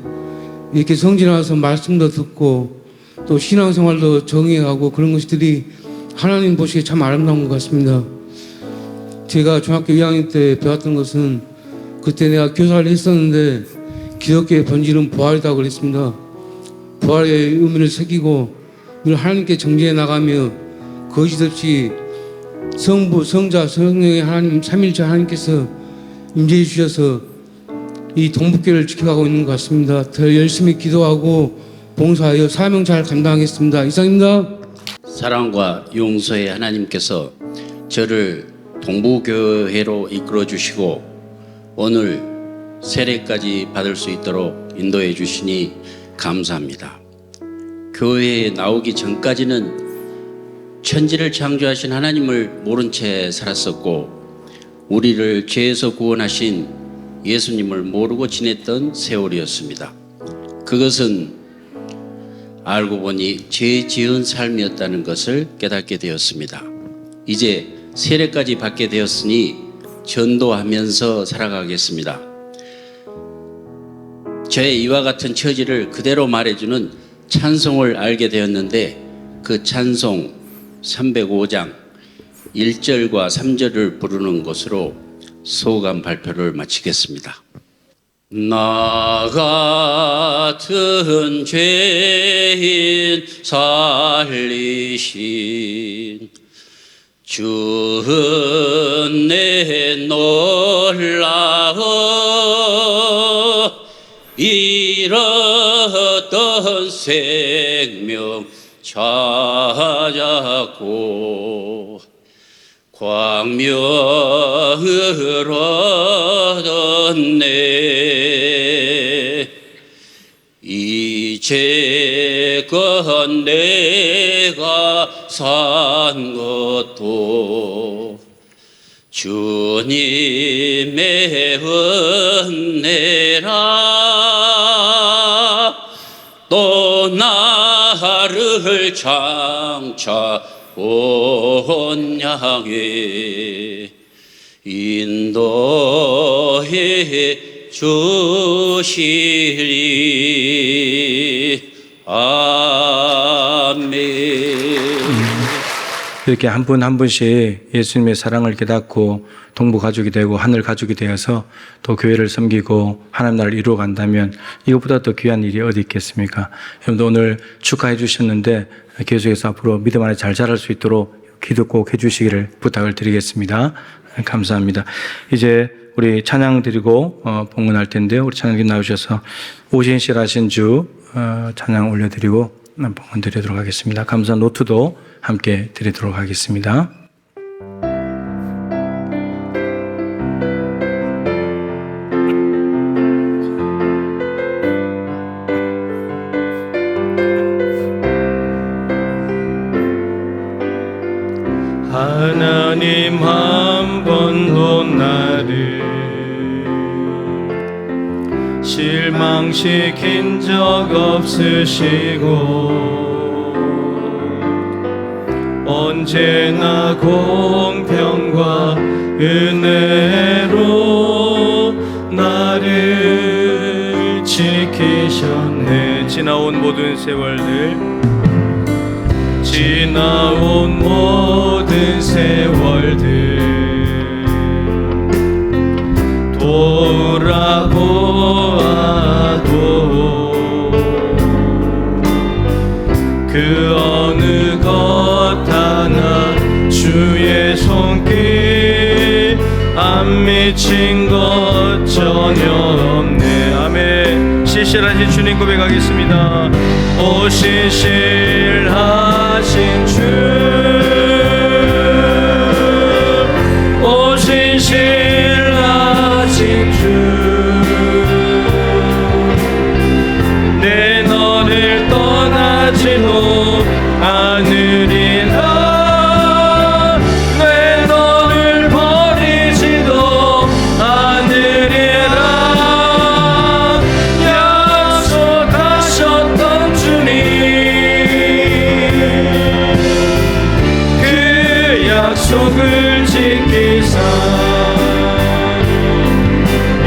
이렇게 성전에 와서 말씀도 듣고 또 신앙생활도 정의하고 그런 것들이 하나님 보시기에 참 아름다운 것 같습니다. 제가 중학교 2학년 때 배웠던 것은 그때 내가 교사를 했었는데 기독교의 본질은 부활이라고 그랬습니다. 부활의 의미를 새기고 늘 하나님께 정죄해 나가며 거짓 없이 성부, 성자, 성령의 하나님 삼일체 하나님께서 임재해 주셔서 이 동북교를 지켜가고 있는 것 같습니다. 더 열심히 기도하고 봉사하여 사명 잘 감당하겠습니다. 이상입니다. 사랑과 용서의 하나님께서 저를 동부교회로 이끌어 주시고 오늘 세례까지 받을 수 있도록 인도해 주시니 감사합니다. 교회에 나오기 전까지는 천지를 창조하신 하나님을 모른 채 살았었고 우리를 죄에서 구원하신 예수님을 모르고 지냈던 세월이었습니다. 그것은 알고 보니 죄 지은 삶이었다는 것을 깨닫게 되었습니다. 이제 세례까지 받게 되었으니 전도하면서 살아가겠습니다. 저의 이와 같은 처지를 그대로 말해주는 찬송을 알게 되었는데 그 찬송 305장 1절과 3절을 부르는 것으로 소감 발표를 마치겠습니다. 나 같은 죄인 살리신 주 은혜 놀라워 잃었던 생명 찾았고 광명을 얻었네. 이제껏 내가 산 것도 주님의 은혜라. 또 나를 장차 온 양에 인도해 주시리. 아멘. 이렇게 한 분 한 분씩 예수님의 사랑을 깨닫고 동부 가족이 되고 하늘 가족이 되어서 또 교회를 섬기고 하나님 나라를 이루어 간다면 이것보다 더 귀한 일이 어디 있겠습니까? 여러분도 오늘 축하해 주셨는데 계속해서 앞으로 믿음 안에 잘 자랄 수 있도록 기도 꼭 해주시기를 부탁을 드리겠습니다. 감사합니다. 이제 우리 찬양 드리고 봉헌할 텐데요. 우리 찬양님 나오셔서 오신실하신 주 찬양 올려드리고 봉헌 드리도록 하겠습니다. 감사 노트도 함께 드리도록 하겠습니다. 하나님 한 번도 나를 실망시킨 적 없으시고 언제나 공평과 은혜로 나를 지키셨네. 지나온 모든 세월들 지나온 모든 세월들 돌아보아도 그 어느 것 하나 주의 손길 지친 것 전혀 없네. 아멘. 신실하신 주님 고백하겠습니다. 오 신실하신 주, 오 신실하신 주, 내 너를 떠나지도 않으리라. 내 너를 버리지도 않으리라. 약속하셨던 주님, 그 약속을 지키사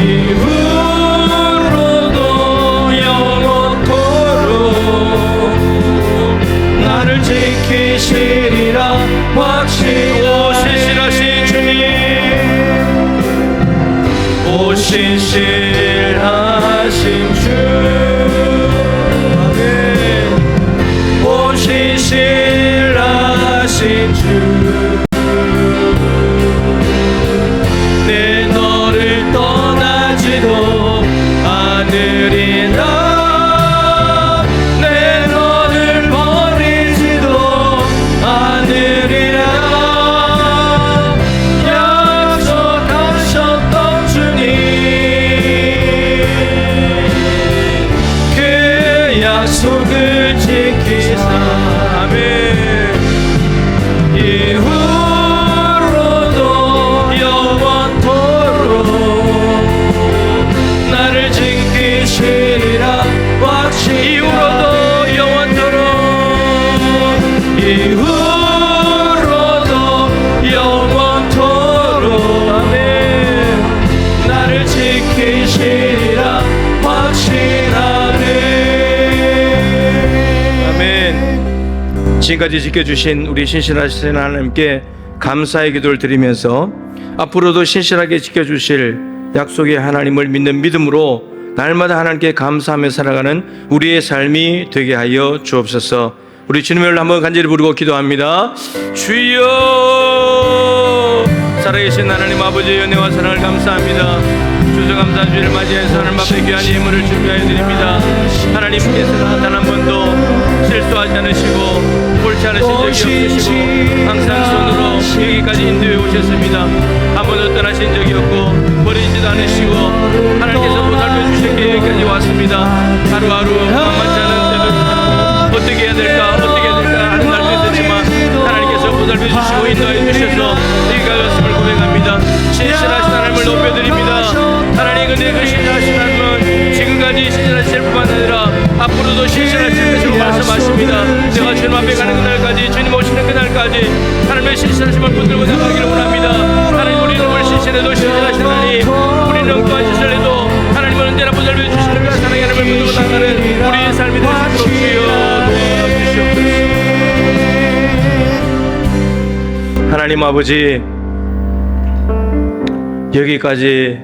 이후로도 영원토록 나를 지키시리라 확신하네. 신실하신 주님, 오 신실하신 주, 아멘. 오 신실하신 주, 내 너를 떠나지도 않으리라. 내 너를 버리지도 않으리라. 약속하셨던 주님, 그 약속을 지키사 아멘. 이후로도 영원토록 나를 지키시리라 확신. 이후로도 영원토록, 이후로도 영원토록 아멘. 나를 지키시리라 확신하네. 아멘. 지금까지 지켜주신 우리 신실하신 하나님께 감사의 기도를 드리면서 앞으로도 신실하게 지켜주실 약속의 하나님을 믿는 믿음으로 날마다 하나님께 감사하며 살아가는 우리의 삶이 되게 하여 주옵소서. 우리 주님을 한번 간절히 부르고 기도합니다. 주여, 살아계신 하나님 아버지의 은혜와 사랑을 감사합니다. 주수감사 주일을 맞이해서 하나님 앞에 귀한 예물을 준비하여 드립니다. 하나님께서는 단 한 번도 실수하지 않으시고 옳지 않으신 적이 없으시고 항상 손으로 여기까지 인도해 오셨습니다. 한 번도 떠나신 적이 없고 버리지도 않으시고 하나님께서 보살펴 주셨기에 여기까지 왔습니다. 하루하루 만만치 않은 때도 있고 어떻게 해야 될까 하는 날도 있었지만 하나님께서 보살펴 주시고 인도해 주셔서 여기까지 왔음을 고백합니다. 신실하신 하나님을 높여드립니다. 하나님 근데 그 신실하신 하나님은 지금까지 신실하실 뿐만 아니라 앞으로도 신실하실 것으로 말씀하십니다. 내가 주님 앞에 가는 그날까지, 주님 오시는 그날까지 하나님의 신실하심을 붙들고 나가기를 원합니다. 하나님 우리는 신실해도 신실하신 하나님, 우리는 엉뚱한 짓을 해도 하나님은 언제나 보살펴 주시는 그 사랑의 하나님을 붙들고 나가는 우리의 삶이 되시도록 주여 도와주시옵소서. 하나님 아버지, 여기까지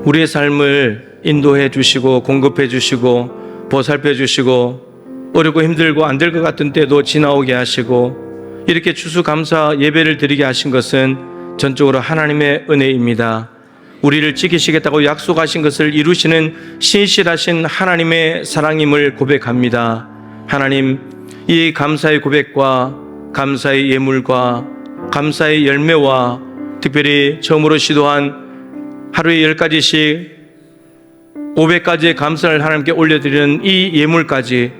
우리의 삶을 인도해 주시고 공급해 주시고 보살펴 주시고 어렵고 힘들고 안 될 것 같은 때도 지나오게 하시고 이렇게 추수감사 예배를 드리게 하신 것은 전적으로 하나님의 은혜입니다. 우리를 지키시겠다고 약속하신 것을 이루시는 신실하신 하나님의 사랑임을 고백합니다. 하나님, 이 감사의 고백과 감사의 예물과 감사의 열매와 특별히 처음으로 시도한 하루에 10가지씩 500가지의 감사를 하나님께 올려드리는 이 예물까지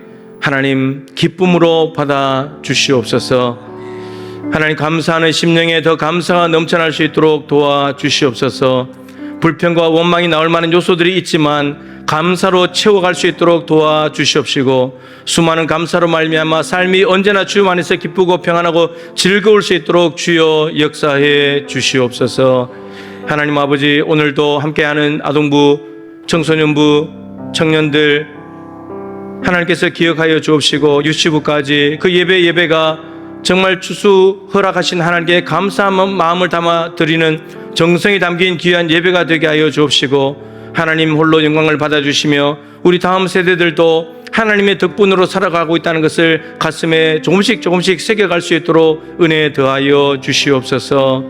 하나님 기쁨으로 받아 주시옵소서. 하나님 감사하는 심령에 더 감사가 넘쳐날 수 있도록 도와주시옵소서. 불평과 원망이 나올 만한 요소들이 있지만 감사로 채워갈 수 있도록 도와주시옵시고 수많은 감사로 말미암아 삶이 언제나 주님 안에서 기쁘고 평안하고 즐거울 수 있도록 주여 역사해 주시옵소서. 하나님 아버지, 오늘도 함께하는 아동부, 청소년부, 청년들 하나님께서 기억하여 주옵시고 유치부까지 그 예배가 정말 추수 허락하신 하나님께 감사한 마음을 담아 드리는 정성이 담긴 귀한 예배가 되게 하여 주옵시고 하나님 홀로 영광을 받아주시며 우리 다음 세대들도 하나님의 덕분으로 살아가고 있다는 것을 가슴에 조금씩 새겨갈 수 있도록 은혜 더하여 주시옵소서.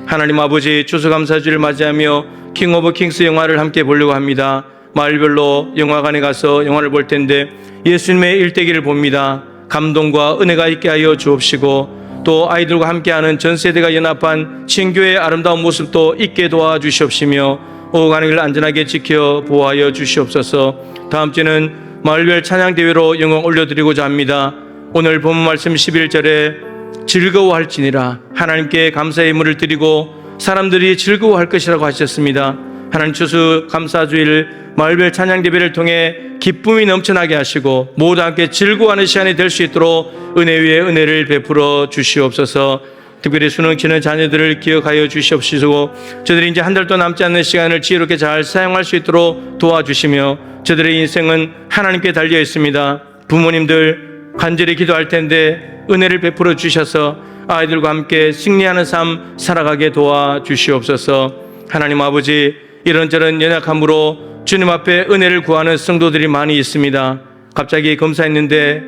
하나님 아버지 추수감사주를 맞이하며 킹 오브 킹스 영화를 함께 보려고 합니다. 마을별로 영화관에 가서 영화를 볼 텐데 예수님의 일대기를 봅니다. 감동과 은혜가 있게 하여 주옵시고 또 아이들과 함께하는 전 세대가 연합한 친교의 아름다운 모습도 있게 도와주시옵시며 오후 가는 길 안전하게 지켜 보호하여 주시옵소서. 다음 주는 마을별 찬양대회로 영광 올려드리고자 합니다. 오늘 본문 말씀 11절에 즐거워할지니라, 하나님께 감사의 예물을 드리고 사람들이 즐거워할 것이라고 하셨습니다. 하나님 추수감사주일 마을별 찬양대회를 통해 기쁨이 넘쳐나게 하시고 모두 함께 즐거워하는 시간이 될 수 있도록 은혜 위에 은혜를 베풀어 주시옵소서. 특별히 수능치는 자녀들을 기억하여 주시옵시고 저들이 이제 한 달도 남지 않는 시간을 지혜롭게 잘 사용할 수 있도록 도와주시며 저들의 인생은 하나님께 달려 있습니다. 부모님들 간절히 기도할 텐데 은혜를 베풀어 주셔서 아이들과 함께 승리하는 삶 살아가게 도와주시옵소서. 하나님 아버지, 이런저런 연약함으로 주님 앞에 은혜를 구하는 성도들이 많이 있습니다. 갑자기 검사했는데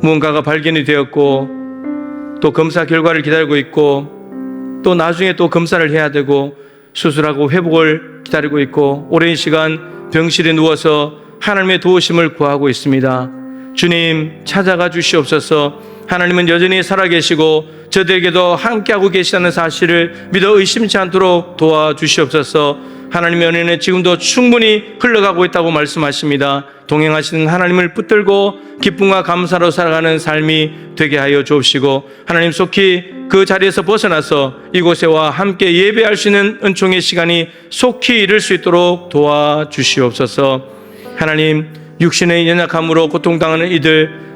무언가가 발견이 되었고 또 검사 결과를 기다리고 있고 또 나중에 또 검사를 해야 되고 수술하고 회복을 기다리고 있고 오랜 시간 병실에 누워서 하나님의 도우심을 구하고 있습니다. 주님 찾아가 주시옵소서. 하나님은 여전히 살아계시고 저들에게도 함께하고 계시다는 사실을 믿어 의심치 않도록 도와주시옵소서. 하나님의 은혜는 지금도 충분히 흘러가고 있다고 말씀하십니다. 동행하시는 하나님을 붙들고 기쁨과 감사로 살아가는 삶이 되게 하여 주옵시고 하나님 속히 그 자리에서 벗어나서 이곳에 와 함께 예배할 수 있는 은총의 시간이 속히 이룰 수 있도록 도와주시옵소서. 하나님, 육신의 연약함으로 고통당하는 이들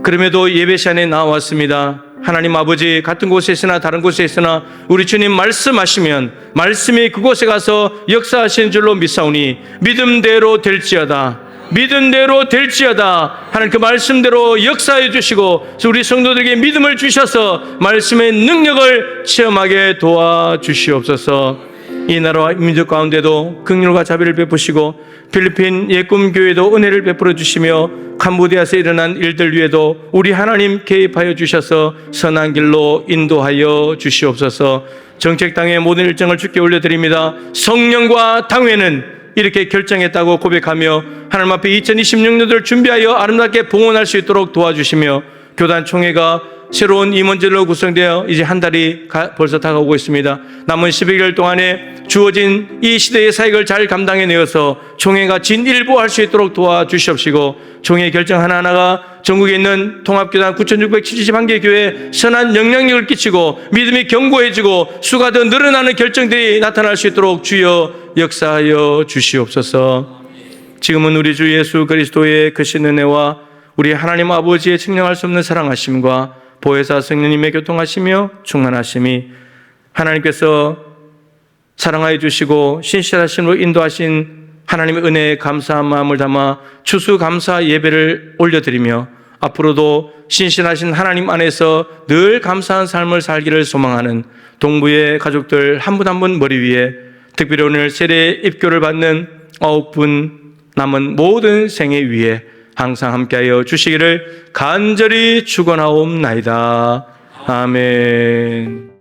그럼에도 예배 시간에 나왔습니다. 하나님 아버지, 같은 곳에 있으나 다른 곳에 있으나 우리 주님 말씀하시면 말씀이 그곳에 가서 역사하시는 줄로 믿사오니 믿음대로 될지어다, 믿음대로 될지어다. 하나님 그 말씀대로 역사해 주시고 우리 성도들에게 믿음을 주셔서 말씀의 능력을 체험하게 도와주시옵소서. 이 나라와 민족 가운데도 긍휼과 자비를 베푸시고 필리핀 예꿈교회도 은혜를 베풀어 주시며 캄보디아에서 일어난 일들 위에도 우리 하나님 개입하여 주셔서 선한 길로 인도하여 주시옵소서. 정책당의 모든 일정을 주께 올려드립니다. 성령과 당회는 이렇게 결정했다고 고백하며 하나님 앞에 2026년도를 준비하여 아름답게 봉헌할 수 있도록 도와주시며 교단 총회가 새로운 임원진으로 구성되어 이제 한 달이 벌써 다가오고 있습니다. 남은 12개월 동안에 주어진 이 시대의 사역을 잘 감당해내어서 총회가 진일보할 수 있도록 도와주시옵시고 총회 결정 하나하나가 전국에 있는 통합교단 9,671개 교회에 선한 영향력을 끼치고 믿음이 견고해지고 수가 더 늘어나는 결정들이 나타날 수 있도록 주여 역사하여 주시옵소서. 지금은 우리 주 예수 그리스도의 크신 은혜와 우리 하나님 아버지의 측량할 수 없는 사랑하심과 보혜사 성령님의 교통하시며 충만하심이 하나님께서 사랑하여 주시고 신실하심으로 인도하신 하나님의 은혜에 감사한 마음을 담아 추수감사 예배를 올려드리며 앞으로도 신실하신 하나님 안에서 늘 감사한 삶을 살기를 소망하는 동부의 가족들 한 분 한 분 머리 위에 특별히 오늘 세례 입교를 받는 9분 남은 모든 생애 위에 항상 함께하여 주시기를 간절히 축원하옵나이다. 아멘.